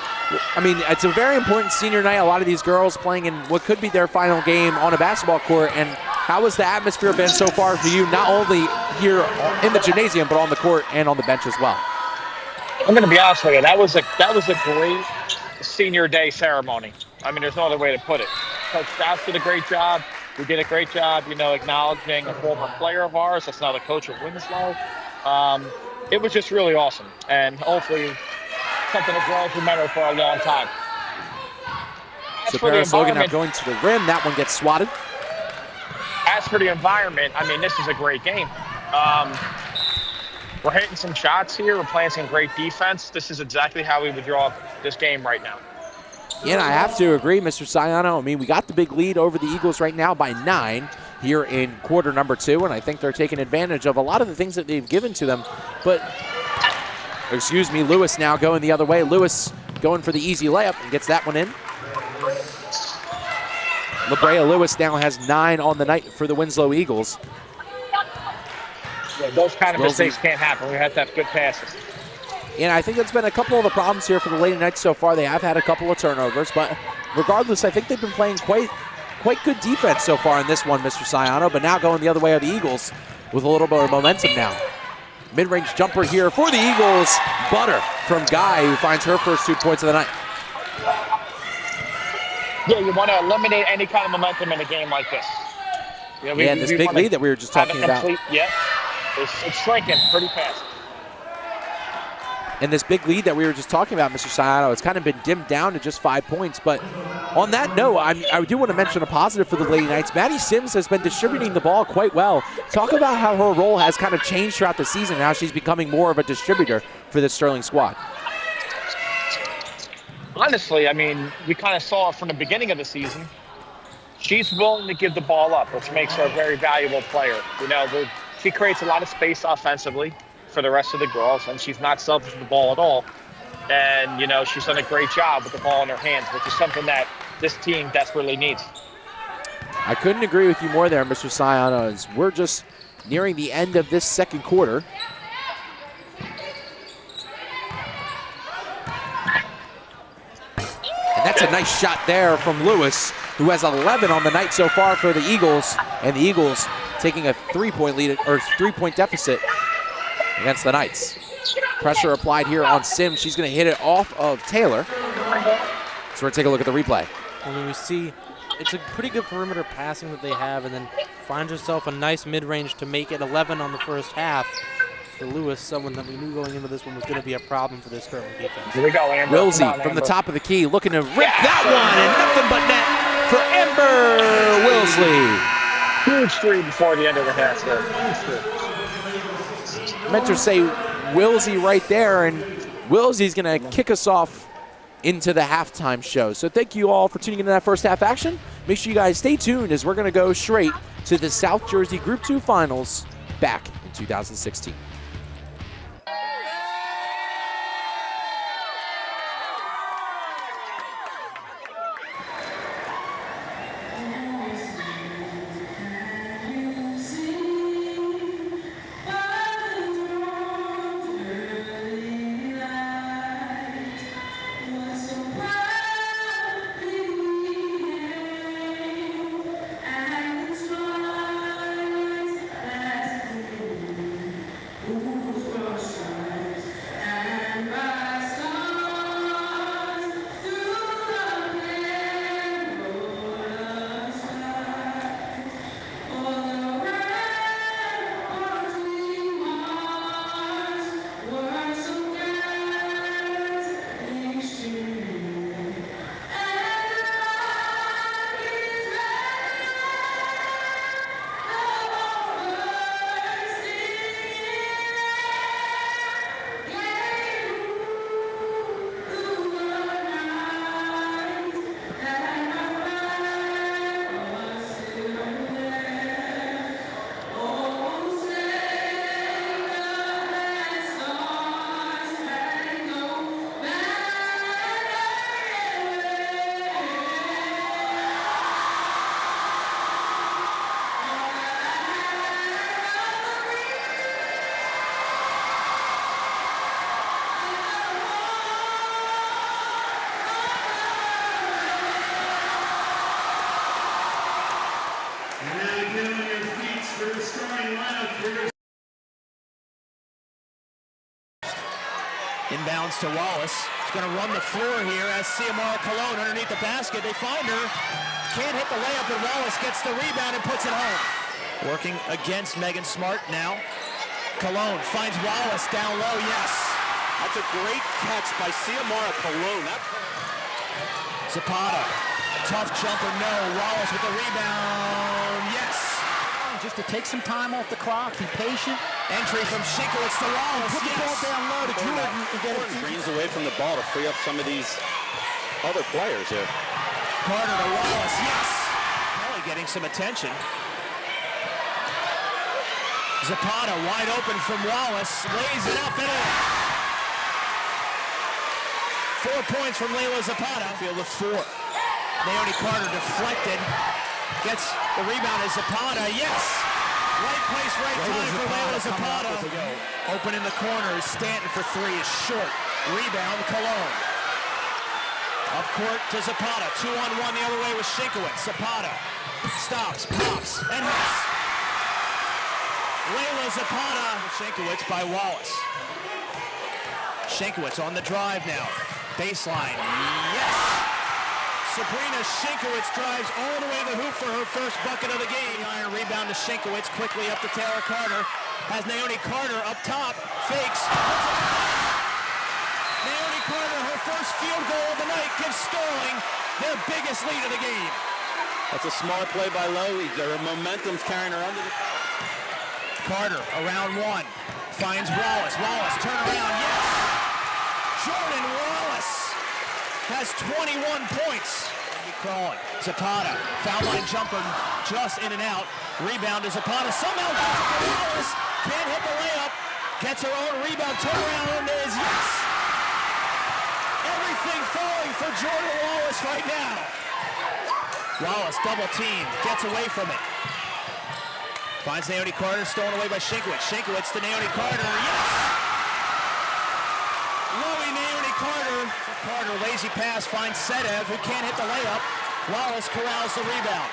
it's a very important senior night. A lot of these girls playing in what could be their final game on a basketball court. And how has the atmosphere been so far for you, not only here in the gymnasium, but on the court and on the bench as well? I'm going to be honest with you. That was a great senior day ceremony. I mean, there's no other way to put it. Coach Strauss did a great job. We did a great job, acknowledging a former player of ours. That's now the coach of Winslow. It was just really awesome, and hopefully something the girls remember for a long time. So Paris Logan now going to the rim. That one gets swatted. As for the environment, I mean, this is a great game. We're hitting some shots here. We're playing some great defense. This is exactly how we would draw this game right now. Yeah, and I have to agree, Mr. Sayano. I mean, we got the big lead over the Eagles right now by 9 here in quarter number 2, and I think they're taking advantage of a lot of the things that they've given to them. But, Lewis now going the other way. Lewis going for the easy layup and gets that one in. La Brea Lewis now has 9 on the night for the Winslow Eagles. Yeah, those kind of mistakes can't happen. We have to have good passes. And I think that's been a couple of the problems here for the Lady Knights so far. They have had a couple of turnovers, but regardless, I think they've been playing quite good defense so far in this one, Mr. Sayano. But now going the other way are the Eagles with a little bit of momentum now. Mid-range jumper here for the Eagles. Butter from Guy, who finds her first 2 points of the night. Yeah, you want to eliminate any kind of momentum in a game like this. And this big lead that we were just talking about. Yeah, it's shrinking pretty fast. And this big lead that we were just talking about, Mr. Sayano, it's kind of been dimmed down to just 5 points. But on that note, I do want to mention a positive for the Lady Knights. Maddie Sims has been distributing the ball quite well. Talk about how her role has kind of changed throughout the season, and how she's becoming more of a distributor for the Sterling squad. Honestly, I mean, we kind of saw it from the beginning of the season. She's willing to give the ball up, which makes her a very valuable player. She creates a lot of space offensively for the rest of the girls, and she's not selfish with the ball at all. And, she's done a great job with the ball in her hands, which is something that this team desperately needs. I couldn't agree with you more there, Mr. Sayano, as we're just nearing the end of this second quarter. And that's a nice shot there from Lewis, who has 11 on the night so far for the Eagles, and the Eagles taking a 3-point lead, or 3-point deficit against the Knights. Pressure applied here on Sims. She's going to hit it off of Taylor. So we're going to take a look at the replay. I mean, we see it's a pretty good perimeter passing that they have, and then finds herself a nice mid-range to make it 11 on the first half. For Lewis, someone that we knew going into this one was going to be a problem for this Sterling defense. Here we go, Amber. Wilsey from the top of the key looking to rip that one, and nothing but net for Ember Wilsley. Huge three before the end of the half there. Huge three. Meant to say Wilsey right there, and Wilsey's going to kick us off into the halftime show. So thank you all for tuning into that first half action. Make sure you guys stay tuned, as we're going to go straight to the South Jersey Group 2 Finals back in 2016. Inbounds to Wallace. He's going to run the floor here as Xiomara Colon underneath the basket. They find her. Can't hit the layup, and Wallace gets the rebound and puts it home. Working against Megan Smart now. Colon finds Wallace down low. Yes. That's a great catch by Xiomara Colon. Zapata. Tough jumper, no. Wallace with the rebound. Yes. Just to take some time off the clock, be patient. Entry from Shinkowitz to Wallace. Put the ball down low to Jordan and get it. Greens away from the ball to free up some of these other players here. Carter to Wallace. Yes. Probably getting some attention. Zapata wide open from Wallace. Lays it up and in. 4 points from Layla Zapata. Field of 4. Naomi Carter deflected. Gets the rebound as Zapata. Yes! Right place, right time for Layla Zapata. Open in the corner is Stanton for 3 is short. Rebound, Colon. Up court to Zapata. 2-on-1 the other way with Shinkowitz. Zapata stops, pops, and hits. Layla Zapata. Shinkowitz by Wallace. Shinkowitz on the drive now. Baseline. Yes! Sabrina Shinkowitz drives all the way to the hoop for her first bucket of the game. Iron rebound to Shinkowitz, quickly up to Taylor Carter. Has Naomi Carter up top, fakes. Naomi Carter, her first field goal of the night, gives Sterling their biggest lead of the game. That's a smart play by Lowy. Her momentum's carrying her under the... Carter, around 1, finds Wallace. Wallace, turn around, yes! Jordan Wallace has 21 points. Crawling. Zapata, foul line jumper, just in and out. Rebound to Zapata, somehow gets it to Wallace. Can't hit the layup. Gets her own rebound, turnaround, and there is yes! Everything falling for Jordan Wallace right now. Wallace, double team, gets away from it. Finds Naomi Carter, stolen away by Shinkowitz. Shinkowitz to Naomi Carter, yes! Lowy Naomi Carter. Carter, lazy pass, finds Sedev, who can't hit the layup. Wallace corrals the rebound.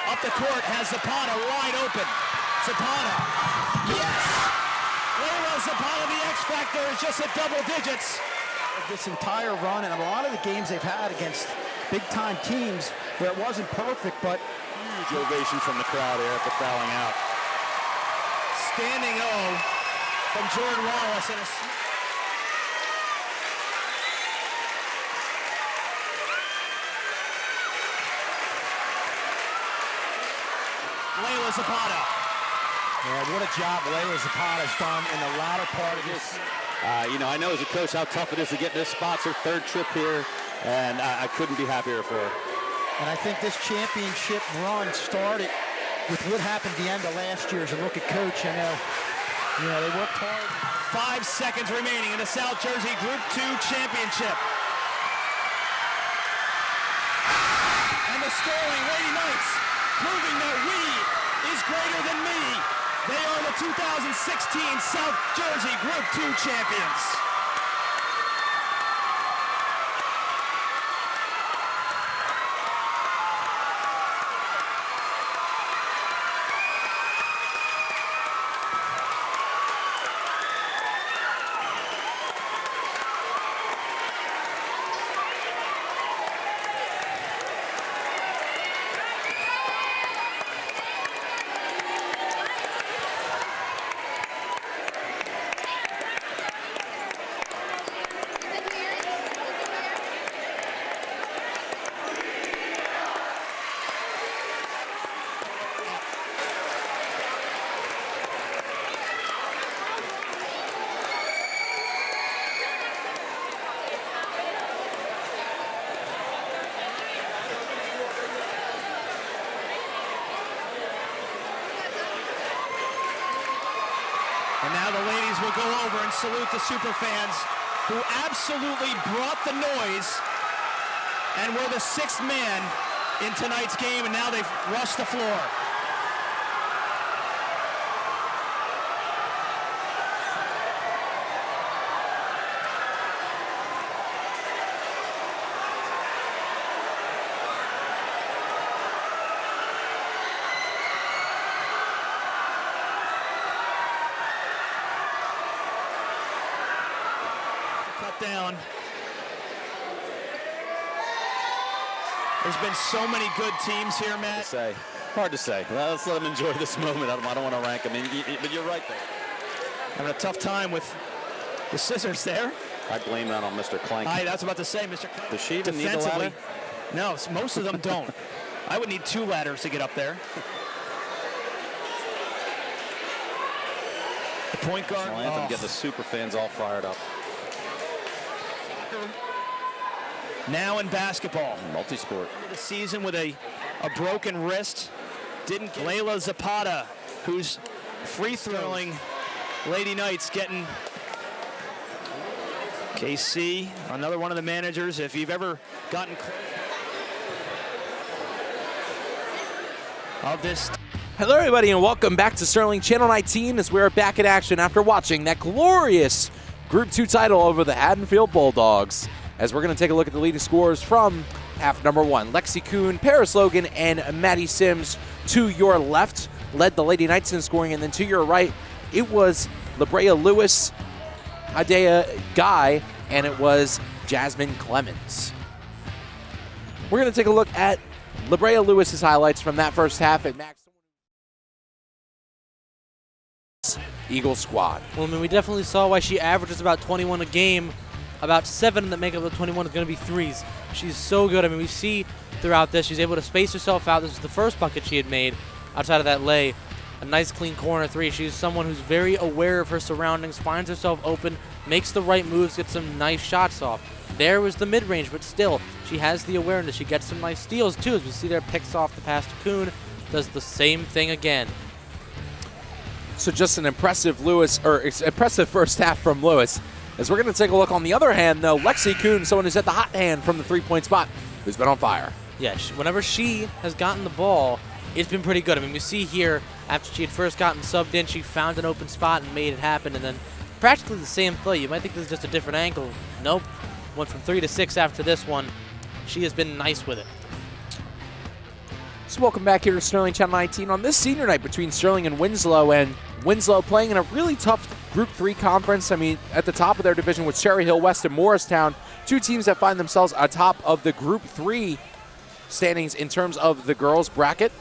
Up the court, has Zapata wide open. Zapata, yes! Layla Zapata, the X factor, is just at double digits. This entire run and a lot of the games they've had against big-time teams where it wasn't perfect, but huge ovation from the crowd here after fouling out. Standing O from Jordan Wallace and a Layla Zapata. Yeah, what a job Layla Zapata's done in the latter part of this. I know as a coach how tough it is to get this spot. It's her 3rd trip here, and I couldn't be happier for her. And I think this championship run started with what happened at the end of last year's. And look at Coach, I know, they worked hard. 5 seconds remaining in the South Jersey Group 2 championship. And the Sterling Lady Knights proving that we is greater than me. They are the 2016 South Jersey Group 2 champions. And now the ladies will go over and salute the superfans who absolutely brought the noise and were the 6th man in tonight's game, and now they've rushed the floor. down. There's been so many good teams here, Matt. Hard to say. Well, let's let them enjoy this moment. I don't want to rank them, but you're right there. Having a tough time with the scissors there. I blame that on Mr. Clank. That's about to say, Mr. Clank. Does she even need the ladder? No, most of them don't. I would need 2 ladders to get up there. The point guard. Well, Anthem getting the super fans all fired up. Now in basketball. Multi-sport. The season with a broken wrist. Didn't get Layla Zapata, who's free throwing Lady Knights, getting KC, another one of the managers. If you've ever gotten of this. Hello, everybody, and welcome back to Sterling Channel 19 as we're back in action after watching that glorious Group 2 title over the Haddonfield Bulldogs. As we're going to take a look at the leading scorers from half number 1. Lexi Kuhn, Paris Logan, and Maddie Sims to your left led the Lady Knights in scoring, and then to your right, it was Labrea Lewis, Adea Guy, and it was Jasmine Clemens. We're going to take a look at Labrea Lewis's highlights from that first half at Max Eagle squad. Well, I mean, we definitely saw why she averages about 21 a game. About 7 that make up the 21 is going to be threes. She's so good. I mean, we see throughout this, she's able to space herself out. This is the first bucket she had made outside of that lay. A nice clean corner 3. She's someone who's very aware of her surroundings, finds herself open, makes the right moves, gets some nice shots off. There was the mid-range, but still, she has the awareness. She gets some nice steals, too. As we see there, picks off the pass to Kuhn, does the same thing again. So just an impressive impressive first half from Lewis. As we're going to take a look on the other hand, though, Lexi Kuhn, someone who's at the hot hand from the three-point spot, who's been on fire. Yeah, whenever she has gotten the ball, it's been pretty good. I mean, we see here, after she had first gotten subbed in, she found an open spot and made it happen, and then practically the same play. You might think this is just a different angle. Nope. Went from 3 to 6 after this one. She has been nice with it. So welcome back here to Sterling Channel 19 on this senior night between Sterling and Winslow playing in a really tough Group 3 conference. I mean, at the top of their division with Cherry Hill West and Morristown, 2 teams that find themselves atop of the Group 3 standings in terms of the girls bracket.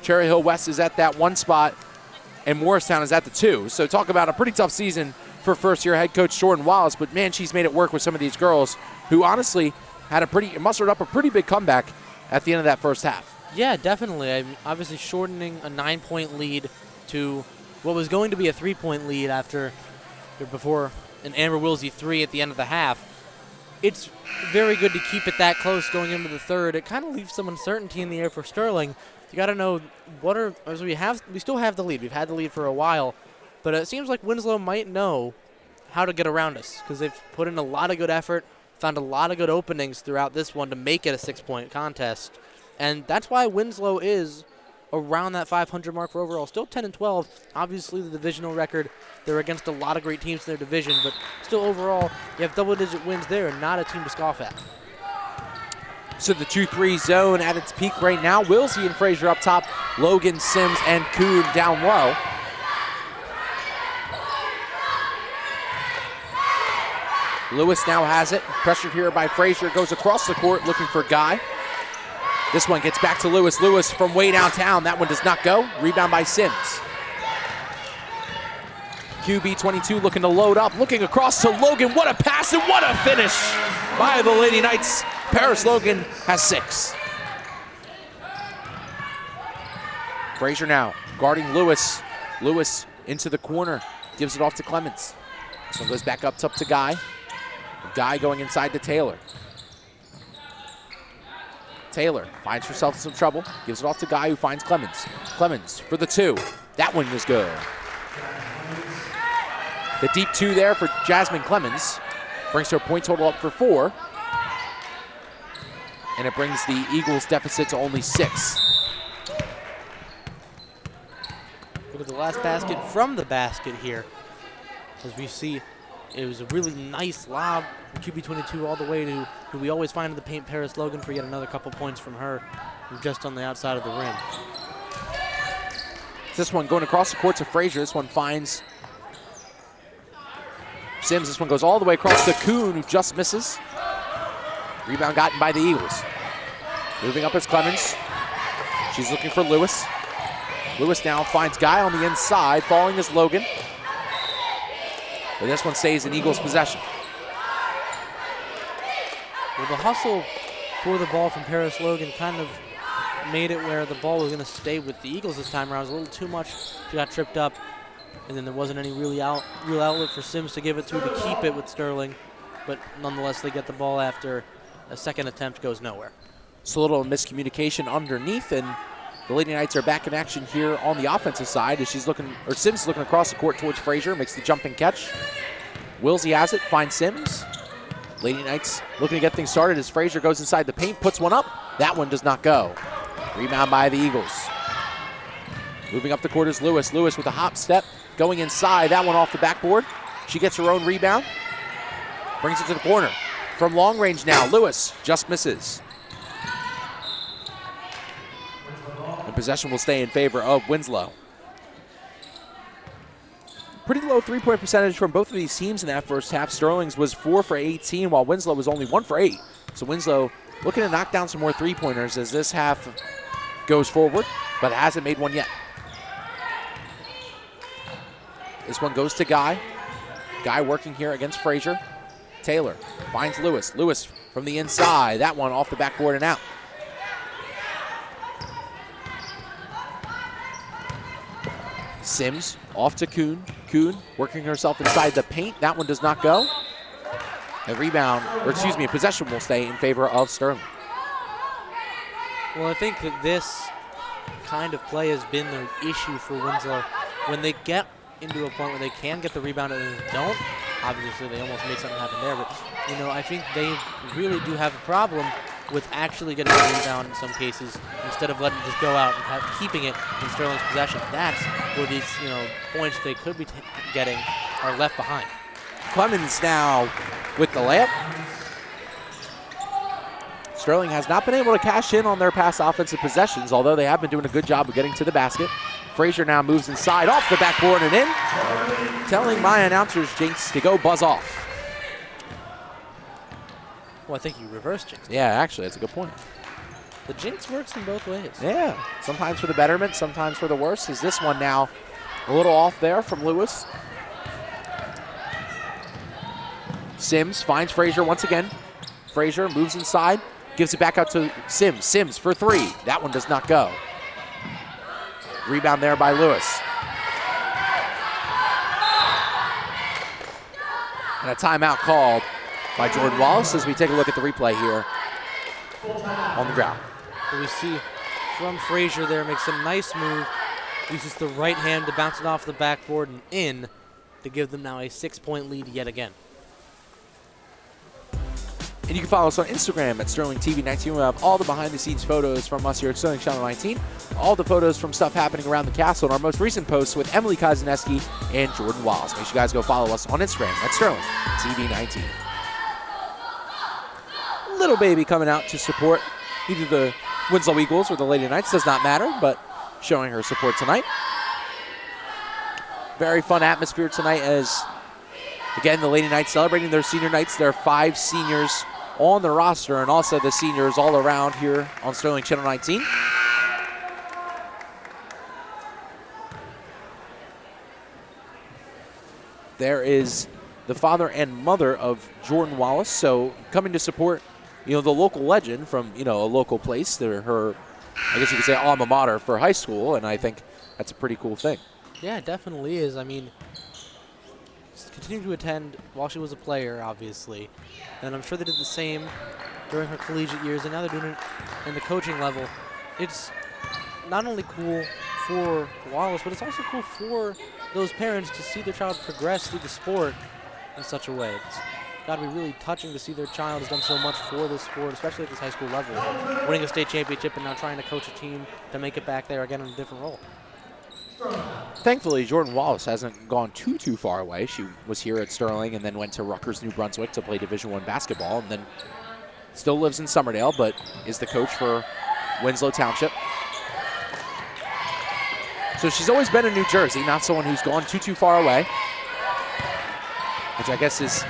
Cherry Hill West is at that 1 spot, and Morristown is at the 2. So talk about a pretty tough season for first-year head coach Jordan Wallace, but man, she's made it work with some of these girls who honestly had mustered up a pretty big comeback at the end of that first half. Yeah, definitely. I'm obviously shortening a 9-point lead to what was going to be a 3-point lead before an Amber Wilsey 3 at the end of the half. It's very good to keep it that close going into the third. It kind of leaves some uncertainty in the air for Sterling. You got to know we still have the lead. We've had the lead for a while, but it seems like Winslow might know how to get around us because they've put in a lot of good effort, found a lot of good openings throughout this one to make it a 6-point contest. And that's why Winslow is around that 500 mark for overall. Still 10-12. Obviously, the divisional record, they're against a lot of great teams in their division, but still overall, you have double-digit wins there and not a team to scoff at. So the 2-3 zone at its peak right now. Wilsey and Frazier up top. Logan, Sims, and Kuhn down low. Lewis now has it. Pressured here by Frazier. Goes across the court looking for Guy. This one gets back to Lewis. Lewis from way downtown. That one does not go. Rebound by Sims. QB22 looking to load up. Looking across to Logan. What a pass and what a finish by the Lady Knights. Paris Logan has 6. Frazier now guarding Lewis. Lewis into the corner. Gives it off to Clemens. This one goes back up to Guy. Guy going inside to Taylor. Taylor finds herself in some trouble. Gives it off to Guy who finds Clemens. Clemens for the 2. That one was good. The deep 2 there for Jasmine Clemens. Brings her point total up for 4. And it brings the Eagles' deficit to only 6. Look at the last basket from the basket here. As we see, it was a really nice lob from QB22 all the way to who we always find in the paint, Paris Logan, for yet another couple points from her just on the outside of the rim. This one going across the court to Frazier. This one finds Sims, this one goes all the way across to Kuhn, who just misses. Rebound gotten by the Eagles. Moving up is Clemens. She's looking for Lewis. Lewis now finds Guy on the inside. Falling is Logan. But this one stays in Eagles' possession. Well, the hustle for the ball from Paris Logan kind of made it where the ball was going to stay with the Eagles this time around. It was a little too much. She got tripped up, and then there wasn't any real outlet for Sims to give it to keep it with Sterling. But nonetheless, they get the ball after a second attempt goes nowhere. It's a little miscommunication underneath, and the Lady Knights are back in action here on the offensive side as Sims is looking across the court towards Frazier, makes the jumping catch. Wilsey has it, finds Sims. Lady Knights looking to get things started as Frazier goes inside the paint, puts one up. That one does not go. Rebound by the Eagles. Moving up the court is Lewis. Lewis with a hop step, going inside. That one off the backboard. She gets her own rebound, brings it to the corner. From long range now, Lewis just misses. And possession will stay in favor of Winslow. Pretty low three-point percentage from both of these teams in that first half. Sterling's was 4 for 18, while Winslow was only 1 for 8. So Winslow looking to knock down some more three-pointers as this half goes forward, but hasn't made one yet. This one goes to Guy. Guy working here against Frazier. Taylor finds Lewis. Lewis from the inside. That one off the backboard and out. Sims off to Kuhn. Kuhn working herself inside the paint. That one does not go. A rebound, or excuse me, a possession will stay in favor of Sterling. Well, I think that this kind of play has been the issue for Winslow. When they get into a point where they can get the rebound and they don't, obviously they almost made something happen there, but you know, I think they really do have a problem with actually getting a rebound in some cases instead of letting it just go out and keeping it in Sterling's possession. That's where these points they could be getting are left behind. Clemens now with the layup. Sterling has not been able to cash in on their past offensive possessions, although they have been doing a good job of getting to the basket. Frazier now moves inside, off the backboard and in, telling my announcer's jinx to go buzz off. Well, I think you reverse jinx. Yeah, actually, that's a good point. The jinx works in both ways. Yeah, sometimes for the betterment, sometimes for the worse. Is this one now a little off there from Lewis? Sims finds Frazier once again. Frazier moves inside, gives it back out to Sims. Sims for three. That one does not go. Rebound there by Lewis. And a timeout called by Jordan Wallace as we take a look at the replay here on the ground. We see from Frazier there, makes a nice move, uses the right hand to bounce it off the backboard and in to give them now a 6-point lead yet again. And you can follow us on Instagram at SterlingTV19. We have all the behind-the-scenes photos from us here at Sterling Channel 19, all the photos from stuff happening around the castle, and our most recent posts with Emily Kozineski and Jordan Wallace. Make sure you guys go follow us on Instagram at SterlingTV19. Little baby coming out to support either the Winslow Eagles or the Lady Knights, does not matter, but showing her support tonight. Very fun atmosphere tonight as, again, the Lady Knights celebrating their senior nights. There are 5 seniors on the roster and also the seniors all around here on Sterling Channel 19. There is the father and mother of Jordan Wallace, so coming to support the local legend from, a local place. They're her, I guess you could say, alma mater for high school, and I think that's a pretty cool thing. Yeah, it definitely is. I mean, continued to attend while she was a player, obviously, and I'm sure they did the same during her collegiate years, and now they're doing it in the coaching level. It's not only cool for Wallace, but it's also cool for those parents to see their child progress through the sport in such a way. It's got to be really touching to see their child has done so much for this sport, especially at this high school level, winning a state championship and now trying to coach a team to make it back there again in a different role. Thankfully, Jordan Wallace hasn't gone too far away. She was here at Sterling and then went to Rutgers, New Brunswick to play Division I basketball, and then still lives in Summerdale, but is the coach for Winslow Township. So she's always been in New Jersey, not someone who's gone too far away. And which I guess is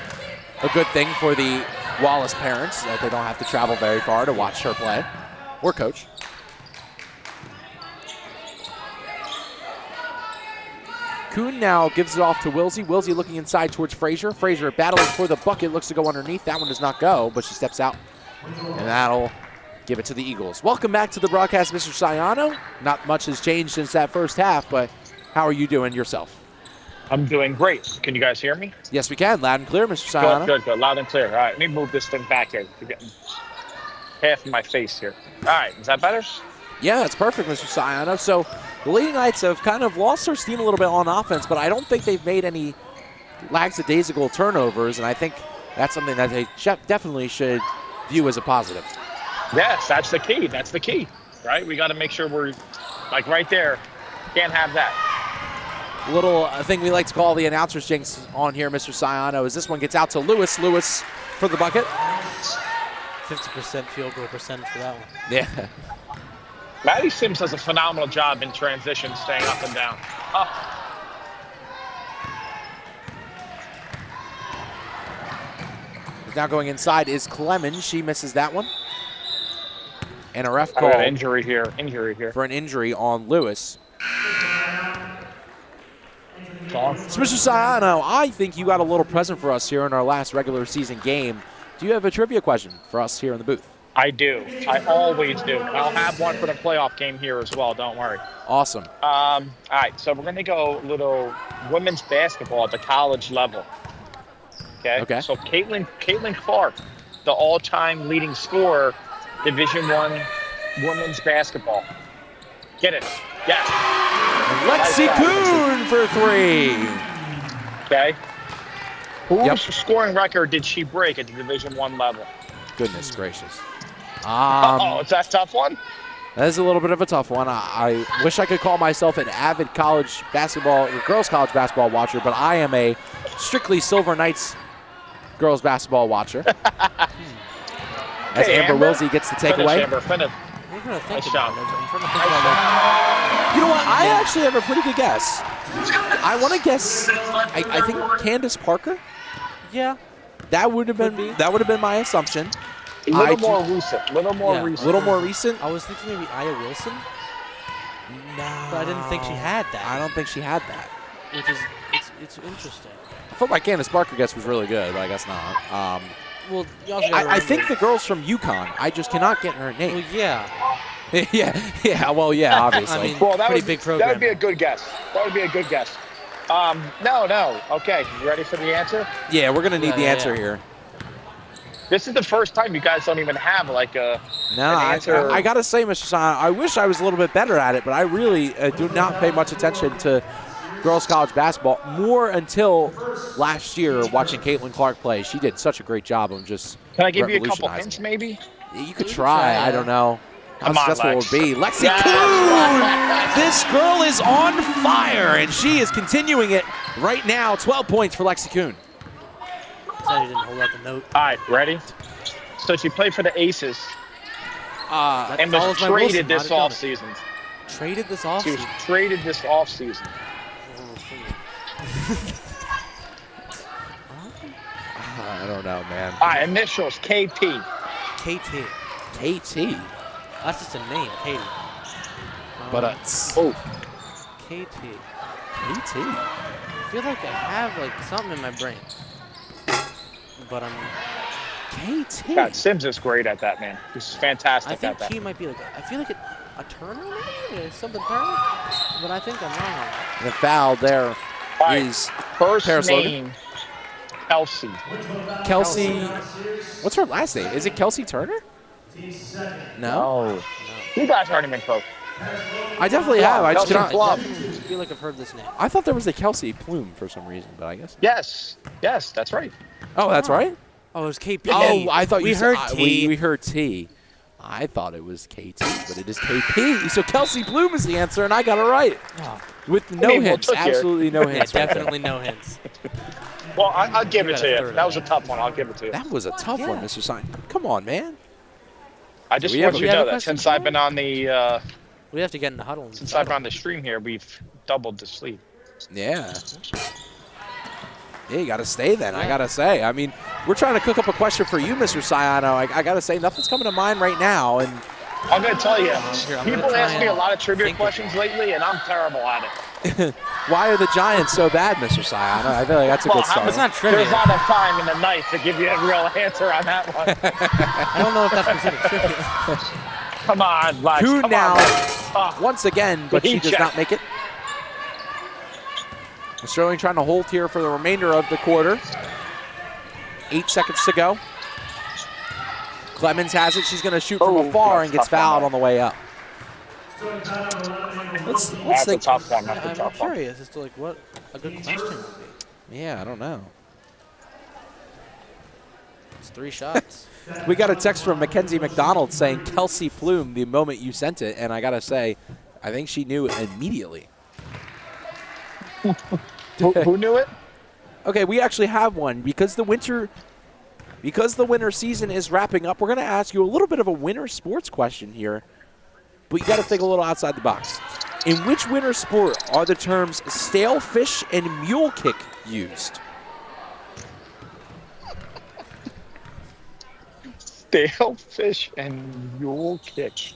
a good thing for the Wallace parents, that they don't have to travel very far to watch her play or coach. Kuhn now gives it off to Wilsey. Wilsey looking inside towards Frazier. Frazier battling for the bucket, looks to go underneath. That one does not go, but she steps out, and that'll give it to the Eagles. Welcome back to the broadcast, Mr. Sayano. Not much has changed since that first half, but how are you doing yourself? I'm doing great. Can you guys hear me? Yes, we can. Loud and clear, Mr. Sayano. Good. Loud and clear. All right, let me move this thing back here. You're getting half of my face here. All right, is that better? Yeah, that's perfect, Mr. Sayano. So the Lady Knights have kind of lost their steam a little bit on offense, but I don't think they've made any lackadaisical turnovers, and I think that's something that they definitely should view as a positive. Yes, that's the key. That's the key, right? We got to make sure we're, like, right there. Can't have that. Little thing we like to call the announcer's jinx on here, Mr. Sayano, is this one gets out to Lewis. Lewis for the bucket. 50% field goal percentage for that one. Yeah. Maddie Sims does a phenomenal job in transition, staying up and down. Oh. Now going inside is Clemens. She misses that one. And a ref I call. got injury here. For an injury on Lewis. So, Mr. Sayano, I think you got a little present for us here in our last regular season game. Do you have a trivia question for us here in the booth? I do. I always do. I'll have one for the playoff game here as well. Don't worry. Awesome. All right, so we're going to go a little women's basketball at the college level. Okay. So Caitlin Clark, the all-time leading scorer, Division I women's basketball. Get it? Yes. Lexi Kuhn for 3. Okay. Whose scoring record did she break at the Division I level? Goodness gracious. It's that tough one? That is a little bit of a tough one. I wish I could call myself an avid college basketball, girls college basketball watcher, but I am a strictly Silver Knights girls basketball watcher. As Hey, Amber Wilsey gets the takeaway. I'm trying to think about it. You know what? I actually have a pretty good guess. I want to guess. I think Candace Parker. Yeah. That would have been my assumption. A little more recent. Little more recent. I was thinking maybe Aya Wilson. No. But I didn't think she had that. I don't think she had that. Which is it's interesting. I thought my Candace Parker guess was really good, but I guess not. Well, you also gotta I think the girl's from UConn. I just cannot get her name. Well, yeah. Well, yeah, obviously. I mean, well, big program. That would be a good guess. No. Okay, you ready for the answer? Yeah, we're going to need the answer here. This is the first time you guys don't even have like an answer. I got to say, Mr. Sana, I wish I was a little bit better at it, but I really do not pay much attention to girls college basketball more until last year watching Caitlin Clark play. She did such a great job of just Can I give you a couple hints maybe? You could try. I don't know how Come on, successful it Lex. would be. Lexi Kuhn! This girl is on fire, and she is continuing it right now. 12 points for Lexi Kuhn. Sorry, you didn't hold out the note. All right, ready? So she played for the Aces and was traded this offseason. Traded this offseason? She was traded this offseason. I don't know, man. All right, initials, KT. KT. KT. That's just a name, Katie. But KT. KT. I feel like I have like something in my brain. But I'm KT. God, Sims is great at that, man. He's fantastic at that. I think he might be like I feel like a Turner maybe? Or something Turner? But I think I'm wrong. The foul there is first Paris name Logan. Kelsey. Kelsey. What's her last name? Is it Kelsey Turner? No. You guys aren't even close. I definitely have. I just Kelsey cannot. Plum. I feel like I've heard this name. I thought there was a Kelsey Plume for some reason, but I guess. Yes, that's right. Oh, that's right. Oh, it was KP. Oh, I thought we heard T. We heard T. I thought it was KT, but it is KP. So Kelsey Plume is the answer, and I got it right. Oh. With no hints. Absolutely no hints. Definitely no hints. Well, I'll give it to you. That was a tough one. I'll give it to you. That was a tough one, Mr. Sign. Come on, man. I just want you to know that since I've been on the we have to get in the huddle. Since I've been on the stream here, we've doubled the sleep. Yeah. Yeah, you got to stay then, I got to say. I mean, we're trying to cook up a question for you, Mr. Sayano. I got to say, nothing's coming to mind right now. And I'm going to tell you, people ask me a lot of trivia questions lately, and I'm terrible at it. Why are the Giants so bad, Mr. Sayano? I feel like that's a good start. It's not trivia. There's not enough time in the night to give you a real answer on that one. I don't know if that's considered trivia. Come on, Lex. Kuhn Come now, on, once again, but she does not make it. Sterling trying to hold here for the remainder of the quarter. 8 seconds to go. Clemens has it. She's going to shoot from afar and gets fouled on the way up. Let's that's think. A tough one. I'm curious as to like what a good question would be. Yeah, I don't know. It's 3 shots. We got a text from Mackenzie McDonald saying Kelsey Plume the moment you sent it, and I got to say, I think she knew immediately. Who knew it? Okay, we actually have one because the winter season is wrapping up. We're going to ask you a little bit of a winter sports question here, but you got to think a little outside the box. In which winter sport are the terms stale fish and mule kick used? Stale fish and mule kick.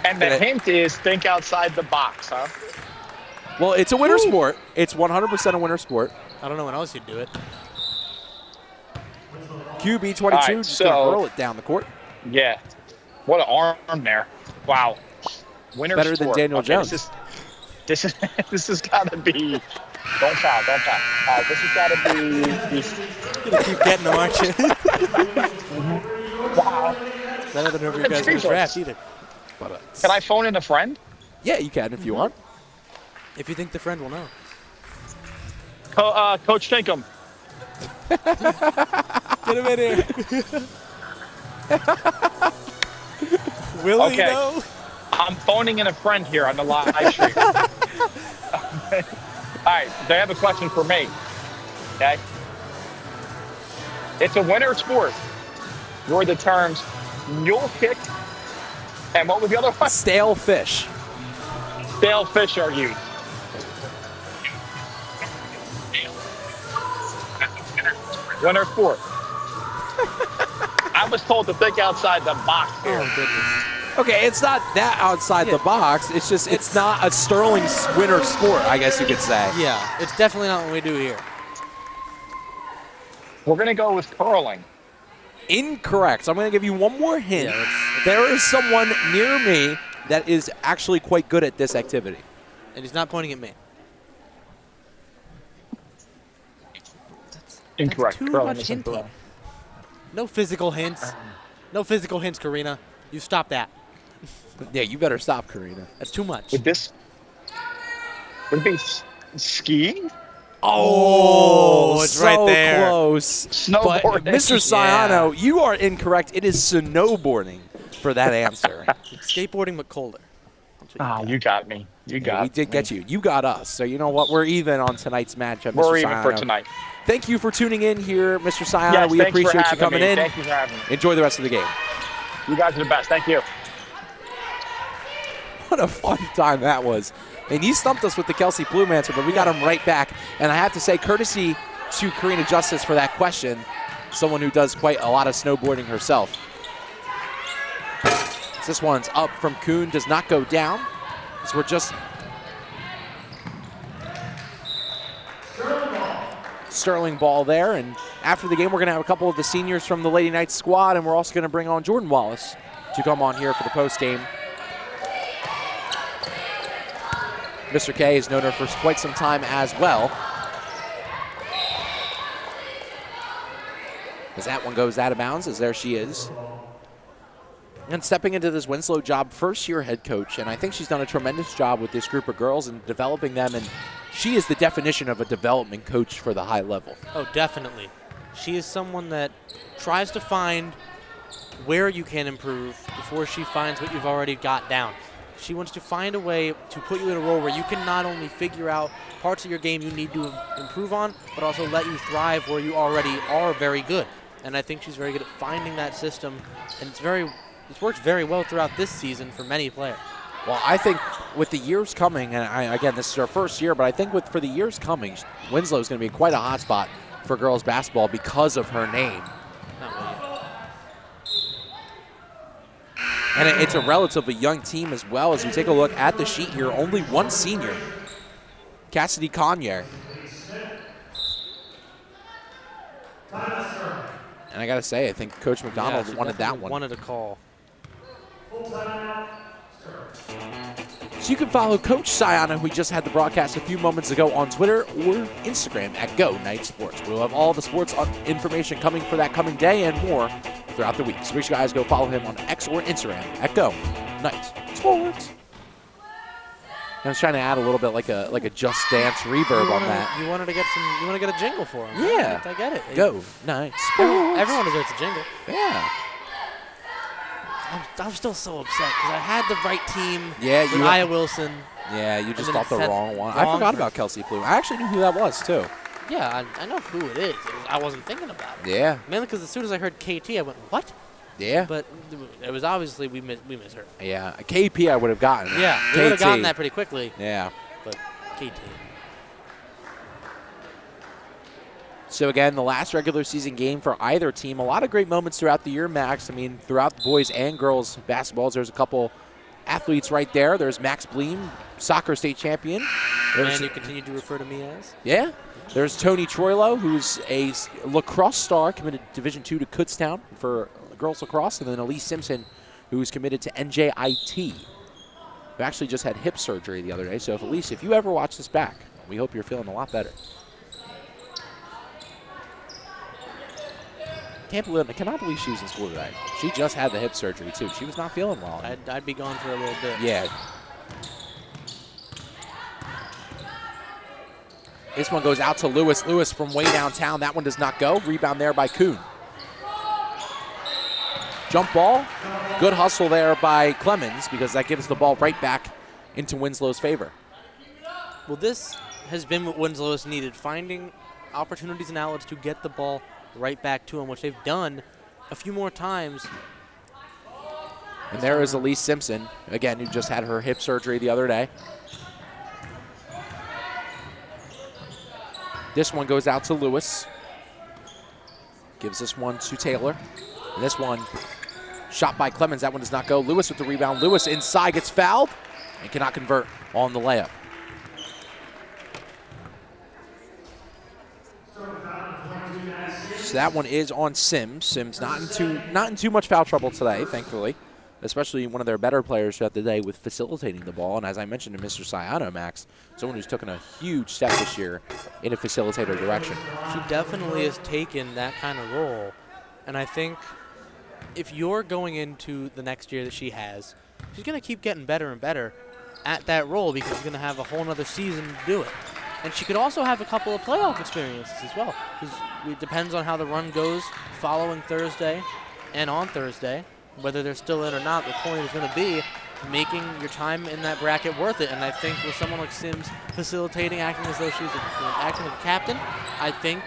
And the hint is think outside the box, huh? Well, it's a winter sport. It's 100% a winter sport. I don't know when else you'd do it. QB22 right, just going to hurl it down the court. Yeah. What an arm there. Wow. Winter Better sport. than Daniel Jones. This has got to be. Don't foul. This has got to be. You keep getting them, aren't you? Wow. It's better than whoever you guys in the draft either. But, can I phone in a friend? Yeah, you can if you want. If you think the friend will know. Coach Tinkham. Get him in here. Will he know? I'm phoning in a friend here on the live stream. All right, they have a question for me. Okay. It's a winter sport where the terms mule kick and what was the other one? Stale fish. Stale fish are used. Winter sport. I was told to think outside the box here. Oh, goodness. Okay, it's not that outside the box. It's just it's not a Sterling winter sport, I guess you could say. Yeah, it's definitely not what we do here. We're going to go with curling. Incorrect. So I'm going to give you one more hint. There is someone near me that is actually quite good at this activity. And he's not pointing at me. Incorrect. Too much hinting. No physical hints. No physical hints, Karina. You stop that. Yeah, you better stop, Karina. That's too much. Would it be skiing? Oh, it's so right there. Close. Snowboarding. But Mr. Sayano, you are incorrect. It is snowboarding for that answer. Skateboarding, but colder. You got me. We did get you. You got us. So you know what? We're even on tonight's matchup, Mr. We're even Sayano. for tonight. Thank you for tuning in here, Mr. Sayano. Yes, we appreciate you coming in. Thank you for having me. Enjoy the rest of the game. You guys are the best. Thank you. What a fun time that was. And he stumped us with the Kelsey Plume answer, but we got him right back. And I have to say, courtesy to Karina Justice for that question, someone who does quite a lot of snowboarding herself. This one's up from Kuhn, does not go down. So we're just Sterling ball there. And after the game, we're going to have a couple of the seniors from the Lady Knights squad, and we're also going to bring on Jordan Wallace to come on here for the post game. Mr. K has known her for quite some time as well. As that one goes out of bounds, as there she is. And stepping into this Winslow job, first-year head coach, and I think she's done a tremendous job with this group of girls and developing them, and she is the definition of a development coach for the high level. Oh, definitely. She is someone that tries to find where you can improve before she finds what you've already got down. She wants to find a way to put you in a role where you can not only figure out parts of your game you need to improve on, but also let you thrive where you already are very good. And I think she's very good at finding that system, and it's worked very well throughout this season for many players. Well, I think with the years coming, and again, this is her first year, but I think for the years coming, Winslow is going to be quite a hot spot for girls basketball because of her name. And it's a relatively young team as well. As we take a look at the sheet here, only one senior, Cassidy Conyer. And I got to say, I think Coach McDonald wanted that one. Wanted a call. So you can follow Coach Sayana, who just had the broadcast a few moments ago, on Twitter or Instagram at Go Night Sports. We'll have all the sports information coming for that coming day and more throughout the week. So make sure you guys go follow him on X or Instagram at Go Night Sports. I was trying to add a little bit like a Just Dance reverb on that. You wanted to get some. You want to get a jingle for him. Yeah, I get it. Go Night Sports. Everyone deserves a jingle. Yeah. I'm still so upset because I had the right team. Yeah, with Aya Wilson. Yeah, you just thought the wrong one. I forgot about Kelsey Plume. I actually knew who that was too. Yeah, I know who it is. I wasn't thinking about it. Yeah. Mainly because as soon as I heard KT, I went, what? Yeah. But it was obviously we miss her. Yeah, KP I would have gotten. Yeah, we would have gotten that pretty quickly. Yeah. But KT. So again, the last regular season game for either team. A lot of great moments throughout the year, Max. I mean, throughout the boys and girls basketballs, there's a couple athletes right there. There's Max Bleem, soccer state champion. And you continue to refer to me as? Yeah. There's Tony Troilo, who's a lacrosse star, committed Division II to Kutztown for girls lacrosse, and then Elise Simpson, who's committed to NJIT, who actually just had hip surgery the other day. So Elise, if you ever watch this back, we hope you're feeling a lot better. Cannot believe she was in school today. She just had the hip surgery, too. She was not feeling well. I'd be gone for a little bit. Yeah. This one goes out to Lewis. Lewis from way downtown. That one does not go. Rebound there by Kuhn. Jump ball. Good hustle there by Clemens because that gives the ball right back into Winslow's favor. Well, this has been what Winslow has needed, finding opportunities and outlets to get the ball right back to him, which they've done a few more times. And there is Elise Simpson, again, who just had her hip surgery the other day. This one goes out to Lewis. Gives this one to Taylor. And this one, shot by Clemens. That one does not go. Lewis with the rebound. Lewis inside, gets fouled and cannot convert on the layup. So that one is on Sims. Sims not in too much foul trouble today, thankfully, especially one of their better players throughout the day with facilitating the ball. And as I mentioned to Mr. Sayano, Max, someone who's taken a huge step this year in a facilitator direction. She definitely has taken that kind of role. And I think if you're going into the next year that she has, she's going to keep getting better and better at that role because she's going to have a whole other season to do it. And she could also have a couple of playoff experiences as well. Because it depends on how the run goes following Thursday and on Thursday, whether they're still in or not. The point is going to be making your time in that bracket worth it. And I think with someone like Sims facilitating, acting as though she's acting like a captain, I think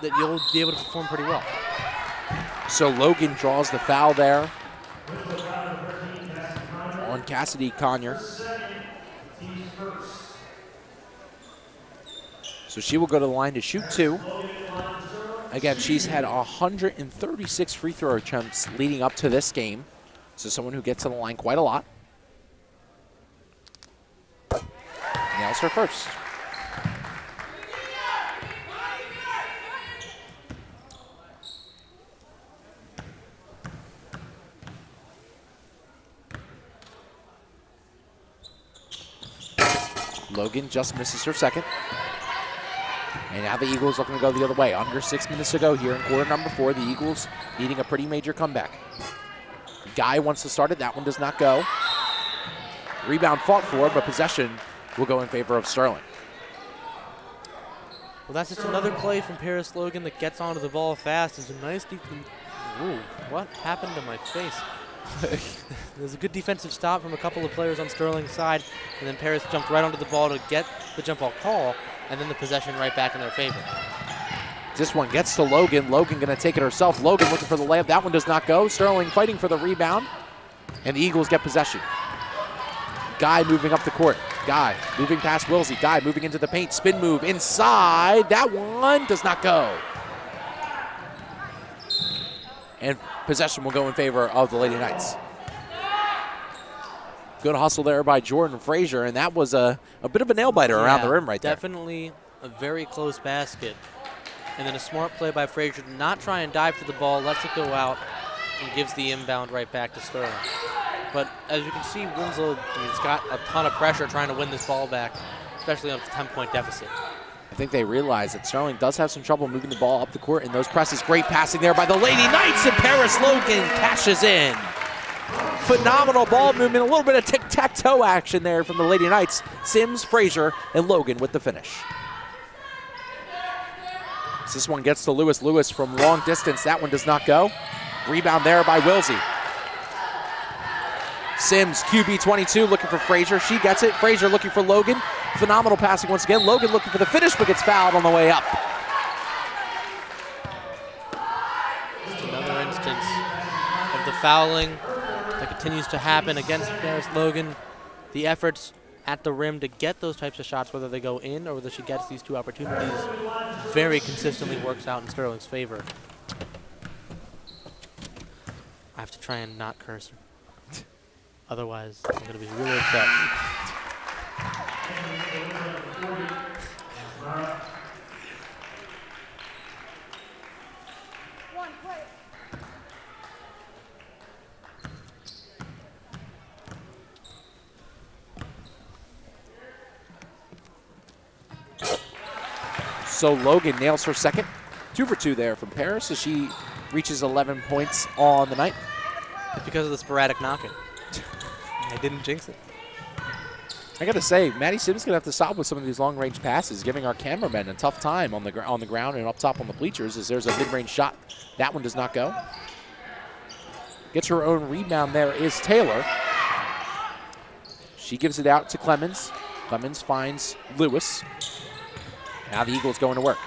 that you'll be able to perform pretty well. So Logan draws the foul there on Cassidy Conyer. So she will go to the line to shoot two. Again, she's had 136 free throw attempts leading up to this game. So someone who gets to the line quite a lot. Nails her first. Logan just misses her second. And now the Eagles looking to go the other way. Under 6 minutes to go here in quarter number 4. The Eagles needing a pretty major comeback. Guy wants to start it. That one does not go. Rebound fought for, but possession will go in favor of Sterling. Well, that's just another play from Paris Logan that gets onto the ball fast. It's a nice Ooh, what happened to my face? There's a good defensive stop from a couple of players on Sterling's side, and then Paris jumped right onto the ball to get the jump ball call, and then the possession right back in their favor. This one gets to Logan. Logan going to take it herself. Logan looking for the layup. That one does not go. Sterling fighting for the rebound, and the Eagles get possession. Guy moving up the court. Guy moving past Wilsey. Guy moving into the paint. Spin move inside. That one does not go. And possession will go in favor of the Lady Knights. Good hustle there by Jordan Frazier, and that was a bit of a nail-biter around the rim right there. Definitely a very close basket. And then a smart play by Frazier to not try and dive for the ball, lets it go out, and gives the inbound right back to Sterling. But as you can see, Winslow, it's got a ton of pressure trying to win this ball back, especially on a 10-point deficit. I think they realize that Sterling does have some trouble moving the ball up the court in those presses. Great passing there by the Lady Knights, and Paris Logan cashes in. Phenomenal ball movement, a little bit of tic-tac-toe action there from the Lady Knights. Sims, Frazier, and Logan with the finish. As this one gets to Lewis. Lewis from long distance. That one does not go. Rebound there by Wilsey. Sims, QB22, looking for Frazier. She gets it. Frazier looking for Logan. Phenomenal passing once again. Logan looking for the finish, but gets fouled on the way up. Just another instance of the fouling that continues to happen against Paris Logan. The efforts at the rim to get those types of shots, whether they go in or whether she gets these two opportunities, very consistently works out in Sterling's favor. I have to try and not curse her. Otherwise, I'm going to be really upset. So Logan nails her second. 2 for 2 there from Paris as she reaches 11 points on the night. It's because of the sporadic knocking. I didn't jinx it. I got to say, Maddie Sims is going to have to stop with some of these long-range passes, giving our cameramen a tough time on the ground and up top on the bleachers as there's a mid-range shot. That one does not go. Gets her own rebound there is Taylor. She gives it out to Clemens. Clemens finds Lewis. Now the Eagles going to work.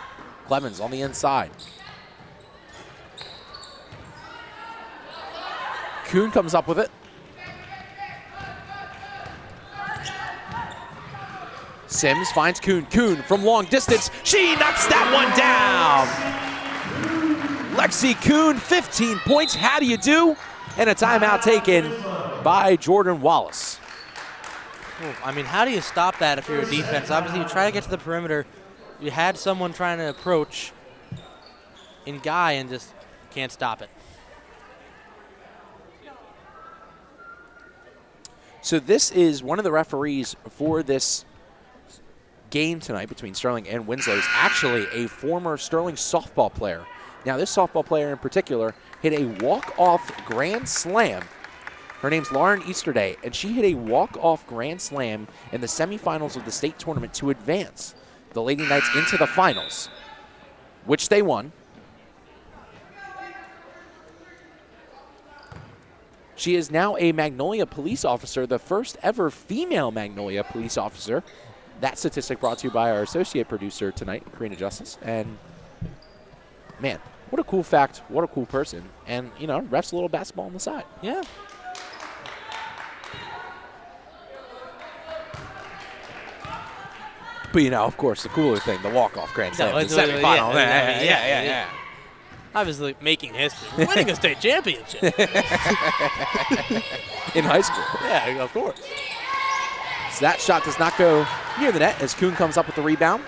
Clemens on the inside. Kuhn comes up with it. Sims finds Kuhn. Kuhn from long distance. She knocks that one down. Lexi Kuhn, 15 points. How do you do? And a timeout taken by Jordan Wallace. I mean, how do you stop that if you're a defense? Obviously, you try to get to the perimeter. You had someone trying to approach in Guy and just can't stop it. So this is one of the referees for this game tonight between Sterling and Winslow is actually a former Sterling softball player. Now, this softball player in particular hit a walk-off grand slam. Her name's Lauren Easterday, and she hit a walk-off grand slam in the semifinals of the state tournament to advance the Lady Knights into the finals, which they won. She is now a Magnolia police officer, the first ever female Magnolia police officer. That statistic brought to you by our associate producer tonight, Karina Justice. And, man, what a cool fact. What a cool person. And, you know, refs a little basketball on the side. Yeah. But, you know, of course, the cooler thing, the walk-off grand slam, the semifinal. Yeah. Obviously making history. Winning a state championship. In high school. Yeah, of course. So that shot does not go near the net as Kuhn comes up with the rebound.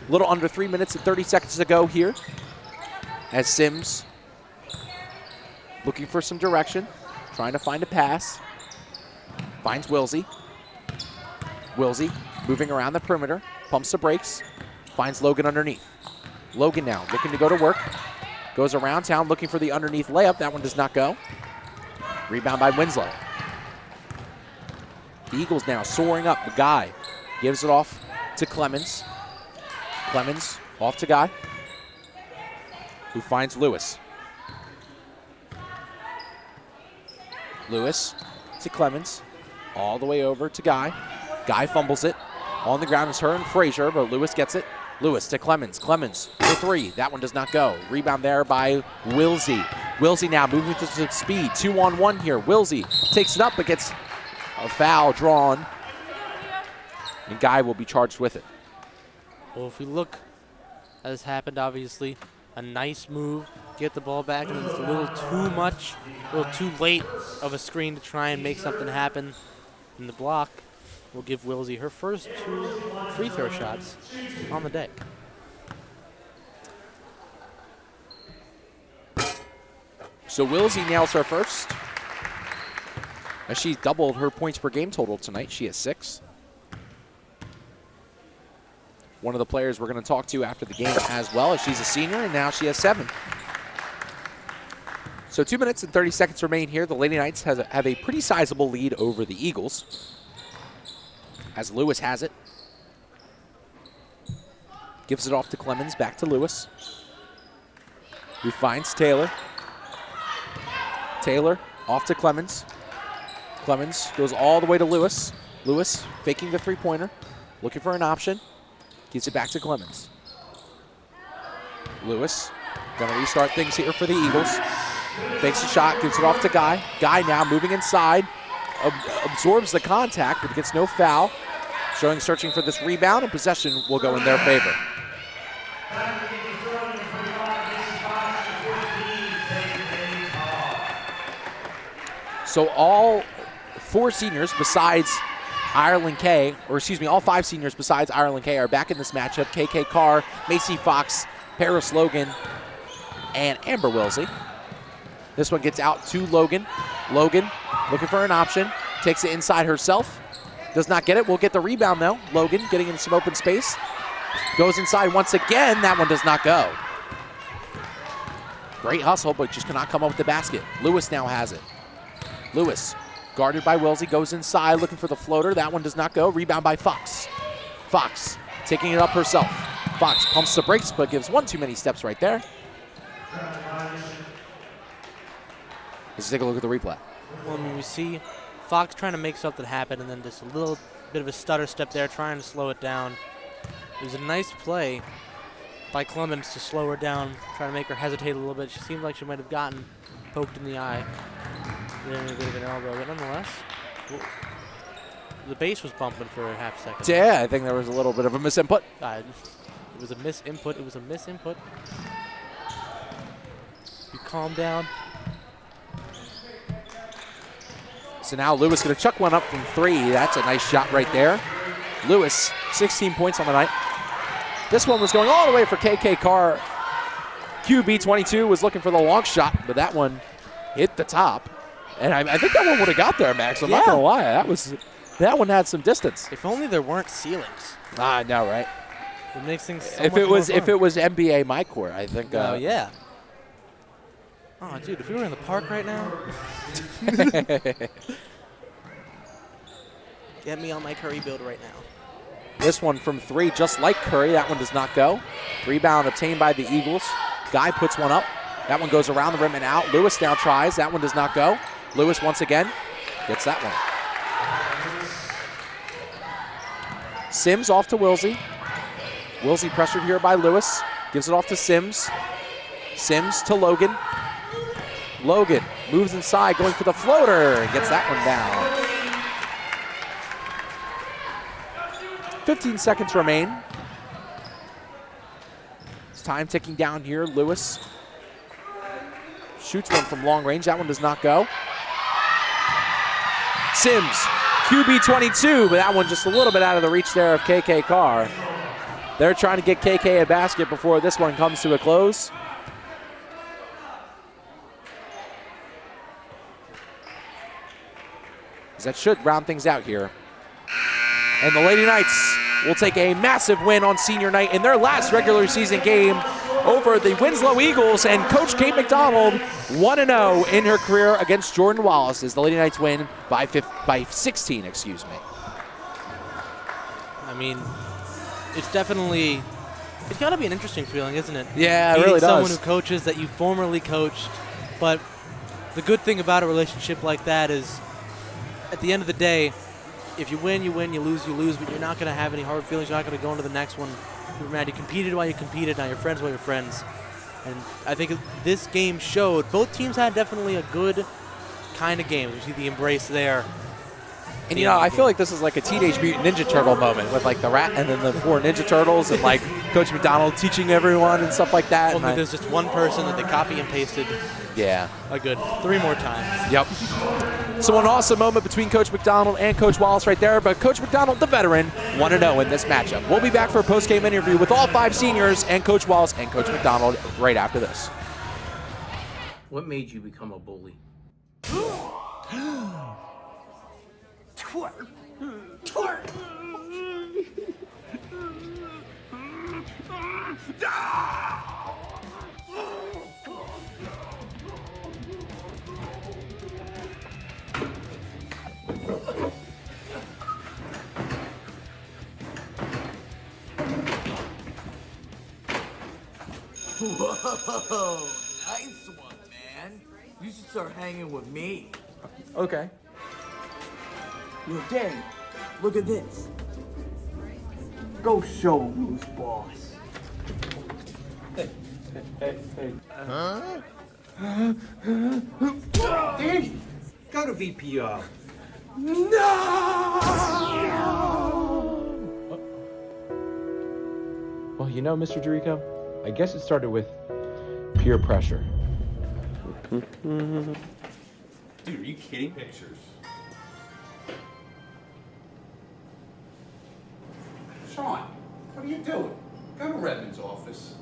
A little under 3 minutes and 30 seconds to go here as Sims looking for some direction, trying to find a pass. Finds Wilsey. Wilsey moving around the perimeter, pumps the brakes, finds Logan underneath. Logan now looking to go to work. Goes around town looking for the underneath layup. That one does not go. Rebound by Winslow. The Eagles now soaring up. The Guy gives it off to Clemens. Clemens off to Guy, who finds Lewis. Lewis to Clemens. All the way over to Guy. Guy fumbles it. On the ground is her and Frazier, but Lewis gets it. Lewis to Clemens. Clemens for three. That one does not go. Rebound there by Wilsey. Wilsey now moving to some speed. 2-on-1 here. Wilsey takes it up but gets A foul drawn. And Guy will be charged with it. Well, if we look, as happened, obviously, a nice move, get the ball back, and it's a little too much, a little too late of a screen to try and make something happen in the block. Will give Wilsey her first 2 free throw shots on the day. So Wilsey nails her first. As she doubled her points per game total tonight. She has 6. One of the players we're going to talk to after the game as well, as she's a senior, and now she has 7. So 2 minutes and 30 seconds remain here. The Lady Knights have a pretty sizable lead over the Eagles, as Lewis has it. Gives it off to Clemens, back to Lewis, who finds Taylor. Taylor off to Clemens. Clemens goes all the way to Lewis. Lewis faking the three-pointer, looking for an option. Gives it back to Clemens. Lewis gonna restart things here for the Eagles. Fakes a shot, gives it off to Guy. Guy now moving inside, absorbs the contact, but gets no foul. Searching for this rebound, and possession will go in their favor. So all 4 seniors besides Ireland K, or excuse me, all 5 seniors besides Ireland K are back in this matchup. KK Carr, Macy Fox, Paris Logan, and Amber Wilsey. This one gets out to Logan. Logan looking for an option, takes it inside herself. Does not get it, will get the rebound though. Logan getting in some open space. Goes inside once again, that one does not go. Great hustle, but just cannot come up with the basket. Lewis now has it. Lewis, guarded by Wilsey, goes inside looking for the floater. That one does not go. Rebound by Fox. Fox taking it up herself. Fox pumps the brakes, but gives one too many steps right there. Let's take a look at the replay. Well, I mean, we see Fox trying to make something happen, and then just a little bit of a stutter step there, trying to slow it down. It was a nice play by Clemens to slow her down, trying to make her hesitate a little bit. She seemed like she might have gotten poked in the eye. Then a bit of an elbow, but nonetheless, the base was bumping for a half second. Yeah, I think there was a little bit of a misinput. It was a misinput. It was a misinput. You calm down. So now Lewis going to chuck one up from 3. That's a nice shot right there. Lewis, 16 points on the night. This one was going all the way for KK Carr. QB22 was looking for the long shot, but that one hit the top. And I think that one would have got there, Max. I'm not going to lie. That one had some distance. If only there weren't ceilings. I know, right? It makes things so if much it was more fun. If it was NBA my court, I think. Oh yeah. Oh, dude, if we were in the park right now. Get me on my Curry build right now. This one from 3, just like Curry. That one does not go. Rebound obtained by the Eagles. Guy puts one up. That one goes around the rim and out. Lewis now tries. That one does not go. Lewis once again gets that one. Sims off to Wilsey. Wilsey pressured here by Lewis. Gives it off to Sims. Sims to Logan. Logan moves inside, going for the floater, and gets that one down. 15 seconds remain. It's time ticking down here. Lewis shoots one from long range. That one does not go. Sims, QB22, but that one just a little bit out of the reach there of KK Carr. They're trying to get KK a basket before this one comes to a close. That should round things out here. And the Lady Knights will take a massive win on senior night in their last regular season game over the Winslow Eagles, and Coach Kate McDonald 1-0 in her career against Jordan Wallace as the Lady Knights win by 16, excuse me. I mean, it's got to be an interesting feeling, isn't it? Yeah, it really does. Someone who coaches that you formerly coached, but the good thing about a relationship like that is at the end of the day, if you win, you win, you lose, but you're not going to have any hard feelings. You're not going to go into the next one. You're mad. You competed while you competed. Now you're friends while you're friends. And I think this game showed both teams had definitely a good kind of game. You see the embrace there. And you know, I feel like this is like a Teenage Mutant Ninja Turtle moment with like the rat and then the 4 Ninja Turtles and like Coach McDonald teaching everyone and stuff like that. Only there's just one person that they copy and pasted. Yeah. A good 3 more times. Yep. So an awesome moment between Coach McDonald and Coach Wallace right there, but Coach McDonald, the veteran, 1-0 in this matchup. We'll be back for a post-game interview with all 5 seniors and Coach Wallace and Coach McDonald right after this. What made you become a bully? Twerk. Twerk. Whoa, nice one, man. You should start hanging with me. Okay. Yo, Danny, look at this. Go show him who's boss. Hey. Huh? Danny, go to VPO. No! Well, you know, Mr. Jericho, I guess it started with peer pressure. Dude, are you kidding? Pictures. Sean, what are you doing? Go to Redmond's office.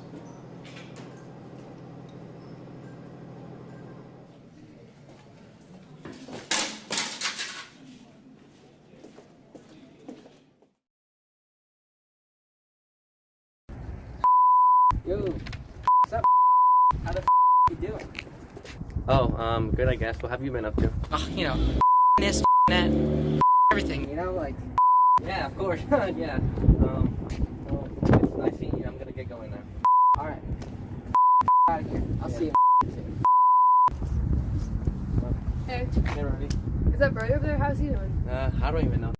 Yo, what's up? How the you doing? Oh, good, I guess. What have you been up to? Oh, you know, this, that, everything. You know, like, Yeah, of course. Yeah. Well, it's nice seeing you. I'm gonna get going now. all right. Out of here. I'll see you. Hey, Hey, Rudy. is that Brody over there? How's he doing? I don't even know.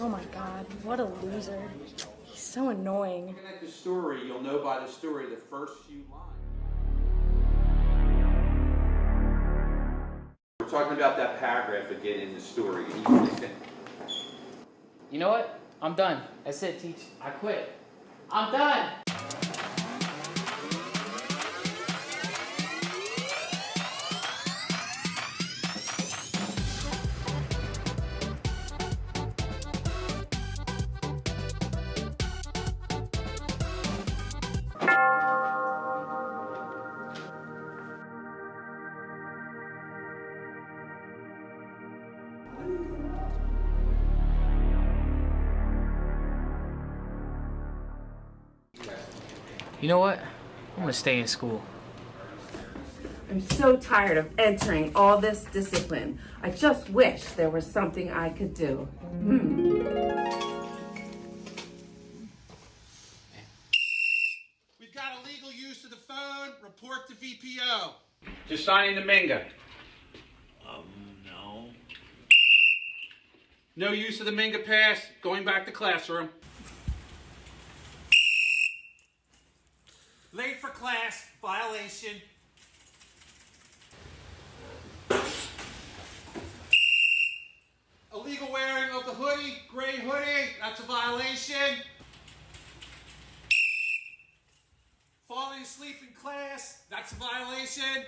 Oh my god, what a loser. He's so annoying. Looking at the story, you'll know by the story the first few lines. We're talking about that paragraph again in the story. You know what? I'm done. That's it, teach. I quit. I'm done. You know what? I'm gonna stay in school. I'm so tired of entering all this discipline. I just wish there was something I could do. We've got illegal use of the phone. Report to VPO. Just signing the Minga. No. No use of the Minga pass. Going back to classroom. Late for class. Violation. Illegal wearing of the hoodie, gray hoodie, that's a violation. Falling asleep in class, that's a violation.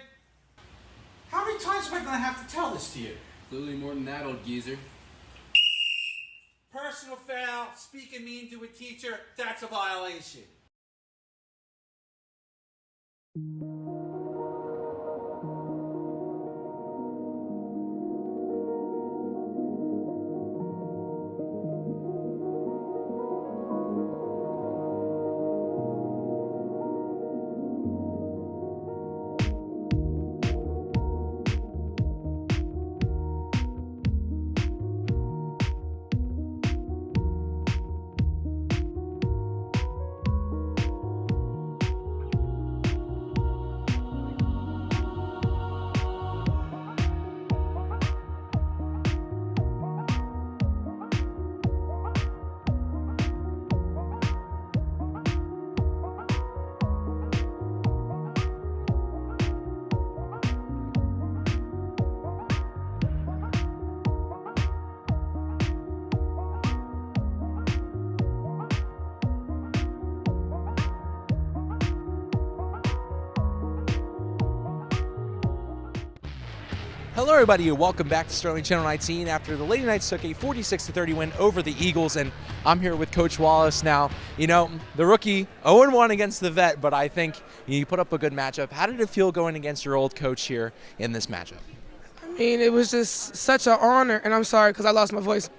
How many times am I going to have to tell this to you? Clearly more than that, old geezer. Personal foul, speaking mean to a teacher, that's a violation. Hello, everybody, and welcome back to Sterling Channel 19 after the Lady Knights took a 46-30 win over the Eagles, and I'm here with Coach Wallace. Now, you know, the rookie 0-1 against the vet, but I think you put up a good matchup. How did it feel going against your old coach here in this matchup? I mean, it was just such an honor, and I'm sorry because I lost my voice,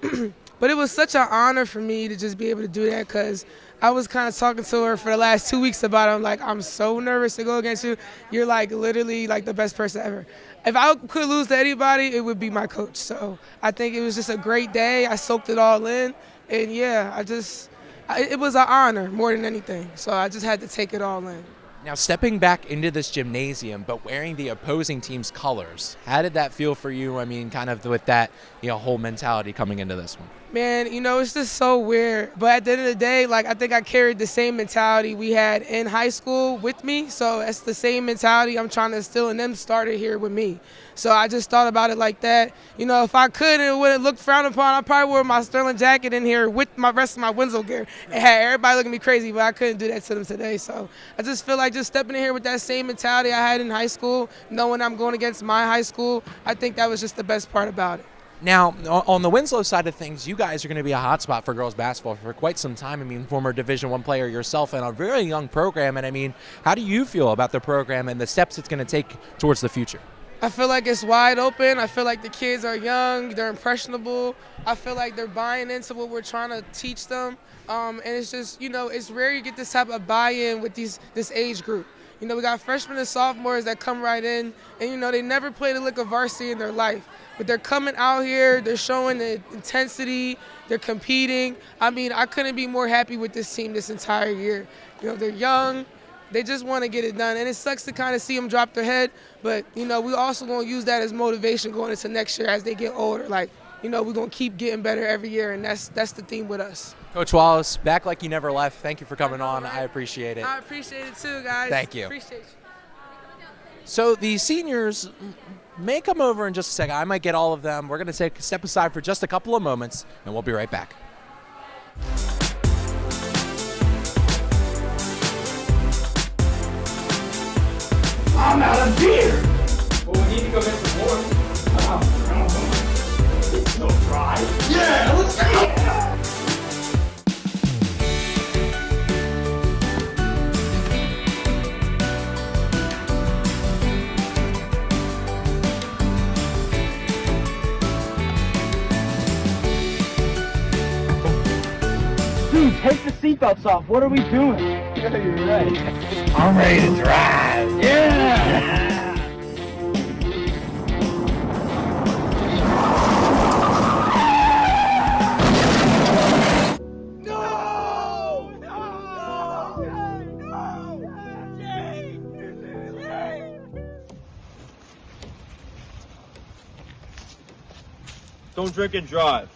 but it was such an honor for me to just be able to do that because I was kind of talking to her for the last 2 weeks about it. I'm like, I'm so nervous to go against you. You're like literally like the best person ever. If I could lose to anybody, it would be my coach. So I think it was just a great day. I soaked it all in. And yeah, it was an honor more than anything. So I just had to take it all in. Now, stepping back into this gymnasium, but wearing the opposing team's colors, how did that feel for you? I mean, kind of with that, whole mentality coming into this one. Man, it's just so weird. But at the end of the day, I think I carried the same mentality we had in high school with me. So it's the same mentality I'm trying to instill in them started here with me. So I just thought about it like that. If I could and it wouldn't look frowned upon, I probably wore my Sterling jacket in here with my rest of my Winslow gear and had everybody looking at me crazy, but I couldn't do that to them today. So I just feel like just stepping in here with that same mentality I had in high school, knowing I'm going against my high school, I think that was just the best part about it. Now, on the Winslow side of things, you guys are going to be a hot spot for girls basketball for quite some time. I mean, former Division I player yourself and a very young program. And I mean, how do you feel about the program and the steps it's going to take towards the future? I feel like it's wide open. I feel like the kids are young. They're impressionable. I feel like they're buying into what we're trying to teach them. And it's just, it's rare you get this type of buy-in with this age group. We got freshmen and sophomores that come right in, and, they never played a lick of varsity in their life. But they're coming out here, they're showing the intensity, they're competing. I mean, I couldn't be more happy with this team this entire year. They're young, they just want to get it done. And it sucks to kind of see them drop their head, but, we also going to use that as motivation going into next year as they get older. We're going to keep getting better every year, and that's the theme with us. Coach Wallace, back like you never left. Thank you for coming on. I appreciate it. I appreciate it too, guys. Thank you. Appreciate you. So the seniors may come over in just a second. I might get all of them. We're going to take a step aside for just a couple of moments, and we'll be right back. I'm out of beer! Well, we need to go get some more. It's still dry. Yeah, let's go! Dude, take the seatbelts off. What are we doing? Yeah, you're right. I'm ready to drive. Yeah! Don't drink and drive.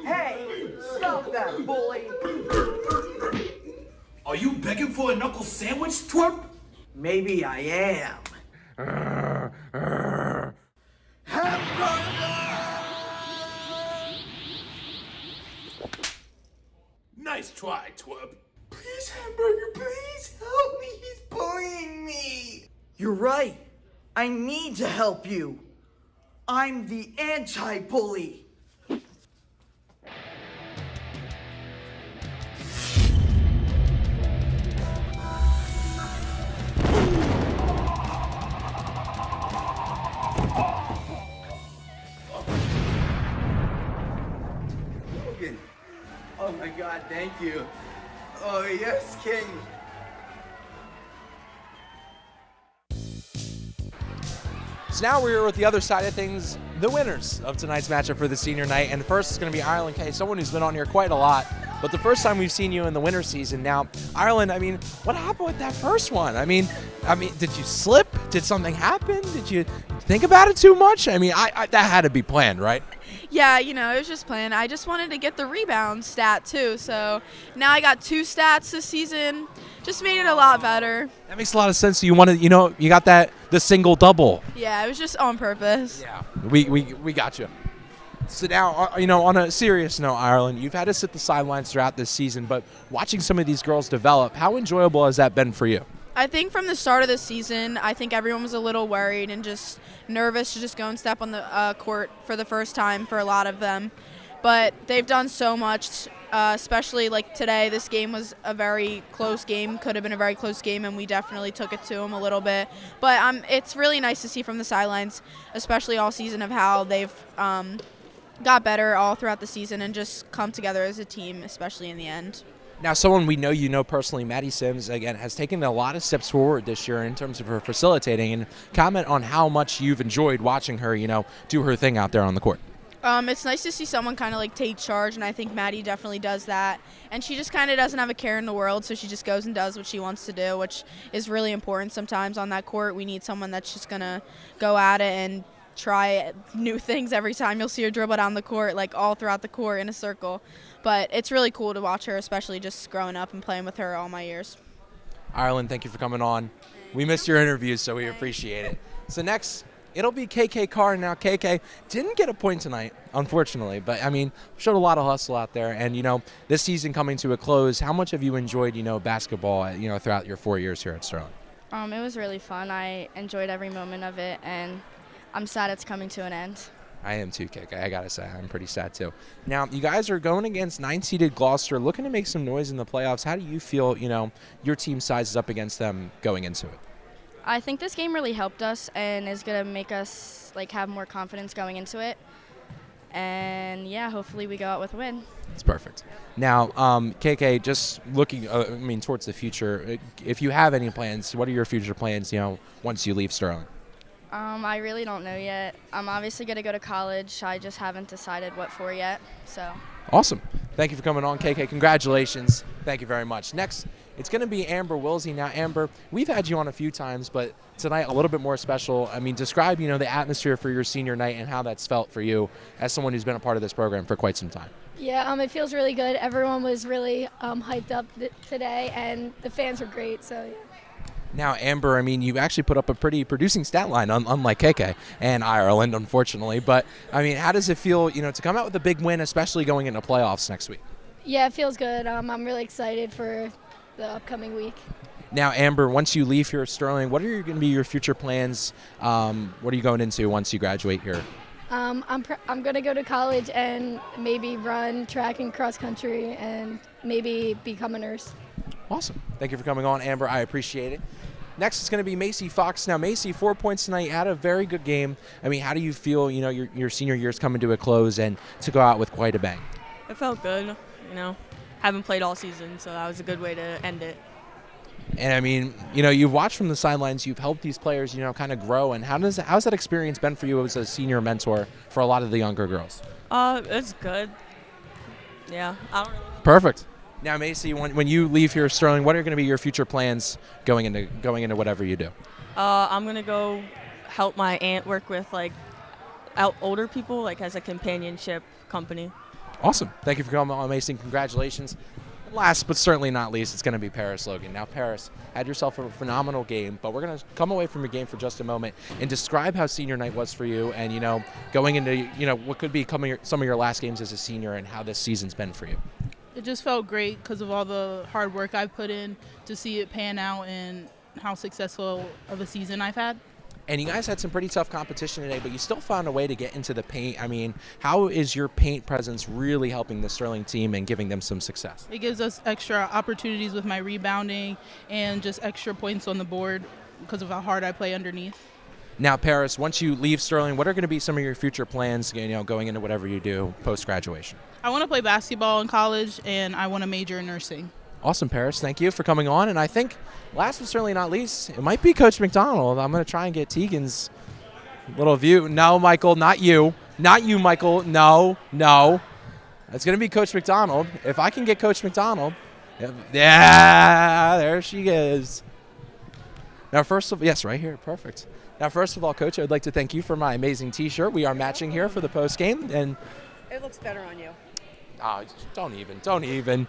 Hey, stop that, bully! Are you begging for a knuckle sandwich, twerp? Maybe I am. Nice try, twerp. Please, hamburger, please help me. He's bullying me. You're right. I need to help you. I'm the anti-bully. my God, thank you. Oh, yes, King. So now we're here with the other side of things, the winners of tonight's matchup for the senior night. And first is going to be Ireland K, someone who's been on here quite a lot. But the first time we've seen you in the winter season. Now, Ireland, I mean, what happened with that first one? I mean, did you slip? Did something happen? Did you think about it too much? I mean, that had to be planned, right? Yeah, it was just planned. I just wanted to get the rebound stat too. So now I got 2 stats this season. Just made it a lot better. That makes a lot of sense. You wanted, you got the single double. Yeah, it was just on purpose. Yeah, we got you. So now, on a serious note, Ireland, you've had to sit the sidelines throughout this season, but watching some of these girls develop, how enjoyable has that been for you? I think from the start of the season, I think everyone was a little worried and just nervous to just go and step on the court for the first time for a lot of them. But they've done so much, especially like today. This game was a very close game, could have been a very close game, and we definitely took it to them a little bit. But it's really nice to see from the sidelines, especially all season, of how they've got better all throughout the season and just come together as a team, especially in the end. Now, someone we know personally, Maddie Sims, again, has taken a lot of steps forward this year in terms of her facilitating. And comment on how much you've enjoyed watching her, do her thing out there on the court. It's nice to see someone kind of like take charge, and I think Maddie definitely does that. And she just kind of doesn't have a care in the world, so she just goes and does what she wants to do, which is really important sometimes on that court. We need someone that's just going to go at it and try new things every time. You'll see her dribble down the court, like all throughout the court in a circle. But it's really cool to watch her, especially just growing up and playing with her all my years. Ireland, thank you for coming on. We missed your interviews, so we appreciate it. So next, it'll be KK Carr. Now, KK didn't get a point tonight, unfortunately, but, showed a lot of hustle out there. And, this season coming to a close, how much have you enjoyed, basketball, throughout your 4 years here at Sterling? It was really fun. I enjoyed every moment of it, and I'm sad it's coming to an end. I am too, KK. I gotta say, I'm pretty sad too. Now, you guys are going against 9-seeded Gloucester, looking to make some noise in the playoffs. How do you feel, your team sizes up against them going into it? I think this game really helped us and is gonna make us have more confidence going into it. And yeah, hopefully we go out with a win. It's perfect. Now, KK, just looking, towards the future. If you have any plans, what are your future plans? Once you leave Sterling. I really don't know yet. I'm obviously going to go to college. I just haven't decided what for yet. So. Awesome. Thank you for coming on, KK. Congratulations. Thank you very much. Next, it's going to be Amber Wilsey. Now, Amber, we've had you on a few times, but tonight a little bit more special. Describe, the atmosphere for your senior night and how that's felt for you as someone who's been a part of this program for quite some time. Yeah, it feels really good. Everyone was really hyped up today, and the fans were great, so yeah. Now, Amber, you actually put up a pretty producing stat line, unlike KK and Ireland, unfortunately. But, how does it feel, to come out with a big win, especially going into playoffs next week? Yeah, it feels good. I'm really excited for the upcoming week. Now, Amber, once you leave here at Sterling, what are going to be your future plans? What are you going into once you graduate here? I'm going to go to college and maybe run track and cross country and maybe become a nurse. Awesome. Thank you for coming on, Amber. I appreciate it. Next is going to be Macy Fox. Now, Macy, 4 points tonight, had a very good game. How do you feel, your senior year's coming to a close and to go out with quite a bang? It felt good, Haven't played all season, so that was a good way to end it. And, you've watched from the sidelines. You've helped these players, kind of grow. And how's that experience been for you as a senior mentor for a lot of the younger girls? It's good. Yeah. Perfect. Now, Macy, when you leave here, Sterling, what are going to be your future plans going into whatever you do? I'm gonna go help my aunt work with older people, as a companionship company. Awesome. Thank you for coming on, Macy. Congratulations. Last but certainly not least, it's going to be Paris Logan. Now, Paris, had yourself a phenomenal game, but we're going to come away from your game for just a moment and describe how senior night was for you and, going into, what could be some of your last games as a senior and how this season's been for you. It just felt great because of all the hard work I've put in to see it pan out and how successful of a season I've had. And you guys had some pretty tough competition today, but you still found a way to get into the paint. How is your paint presence really helping the Sterling team and giving them some success? It gives us extra opportunities with my rebounding and just extra points on the board because of how hard I play underneath. Now, Paris, once you leave Sterling, what are going to be some of your future plans, going into whatever you do post-graduation? I want to play basketball in college, and I want to major in nursing. Awesome, Paris. Thank you for coming on. And I think last but certainly not least, it might be Coach McDonald. I'm going to try and get Tegan's little view. No, Michael, not you. Not you, Michael. No. It's going to be Coach McDonald. If I can get Coach McDonald. Yeah, there she is. Now, yes, right here. Perfect. Now, first of all, Coach, I'd like to thank you for my amazing T-shirt. We are matching here for the post game, and it looks better on you. Oh, don't even.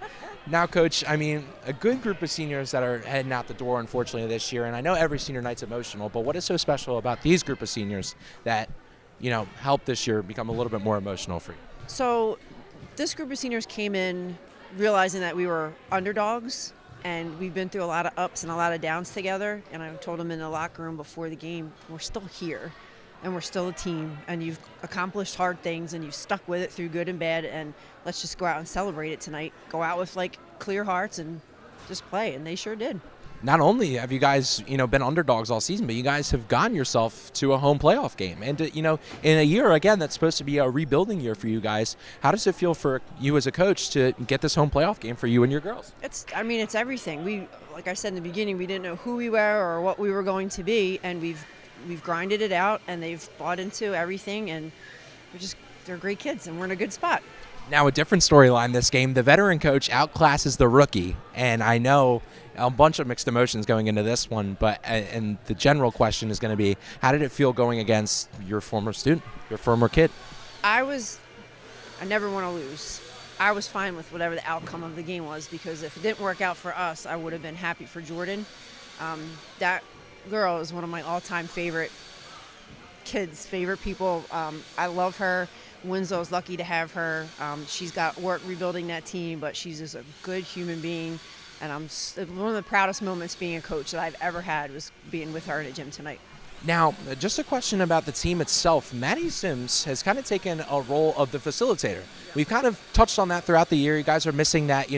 Now, Coach, I mean, a good group of seniors that are heading out the door, unfortunately, this year, and I know every senior night's emotional, but what is so special about these group of seniors that, helped this year become a little bit more emotional for you? So this group of seniors came in realizing that we were underdogs, and we've been through a lot of ups and a lot of downs together, and I told them in the locker room before the game, we're still here. And we're still a team, and you've accomplished hard things, and you've stuck with it through good and bad, and let's just go out and celebrate it tonight. Go out with, clear hearts and just play, and they sure did. Not only have you guys, been underdogs all season, but you guys have gotten yourself to a home playoff game. And, in a year, again, that's supposed to be a rebuilding year for you guys, how does it feel for you as a coach to get this home playoff game for you and your girls? It's everything. Like I said in the beginning, we didn't know who we were or what we were going to be, and we've grinded it out, and they've bought into everything, and they're great kids, and we're in a good spot. Now, a different storyline this game. The veteran coach outclasses the rookie, and I know a bunch of mixed emotions going into this one, and the general question is going to be, how did it feel going against your former student, your former kid? I never want to lose. I was fine with whatever the outcome of the game was, because if it didn't work out for us, I would have been happy for Jordan. That girl is one of my all-time favorite kids, favorite people. I love her. Winslow's lucky to have her. She's got work rebuilding that team, but she's just a good human being. And one of the proudest moments being a coach that I've ever had was being with her in a gym tonight. Now, just a question about the team itself. Maddie Sims has kind of taken a role of the facilitator. We've kind of touched on that throughout the year. You guys are missing that,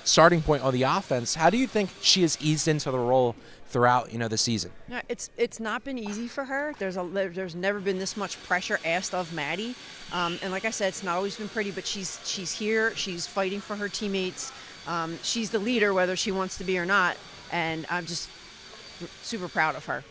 starting point on the offense. How do you think she has eased into the role throughout, the season? No, it's not been easy for her. There's never been this much pressure asked of Maddie. And like I said, it's not always been pretty, but she's here. She's fighting for her teammates. She's the leader, whether she wants to be or not. And I'm just super proud of her.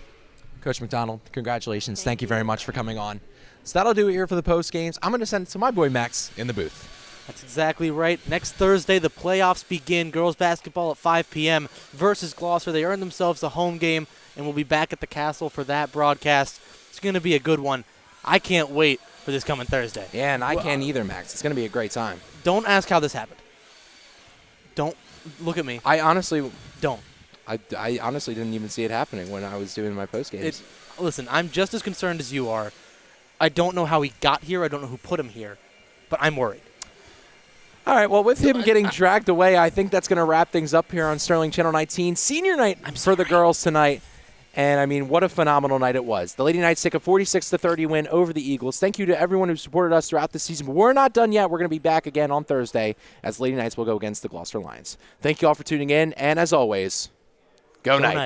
Coach McDonald, congratulations. Thank you very much for coming on. So that'll do it here for the post games. I'm going to send it to my boy Max in the booth. That's exactly right. Next Thursday, the playoffs begin. Girls basketball at 5 p.m. versus Gloucester. They earned themselves a home game, and we'll be back at the Castle for that broadcast. It's going to be a good one. I can't wait for this coming Thursday. Yeah, and I can't either, Max. It's going to be a great time. Don't ask how this happened. Don't look at me. I honestly don't. I honestly didn't even see it happening when I was doing my post games. Listen, I'm just as concerned as you are. I don't know how he got here. I don't know who put him here, but I'm worried. All right, well, with him getting dragged away, I think that's going to wrap things up here on Sterling Channel 19. Senior night for the girls tonight. And, I mean, what a phenomenal night it was. The Lady Knights take a 46-30 win over the Eagles. Thank you to everyone who supported us throughout the season. But we're not done yet. We're going to be back again on Thursday as Lady Knights will go against the Gloucester Lions. Thank you all for tuning in. And, as always, go Knights.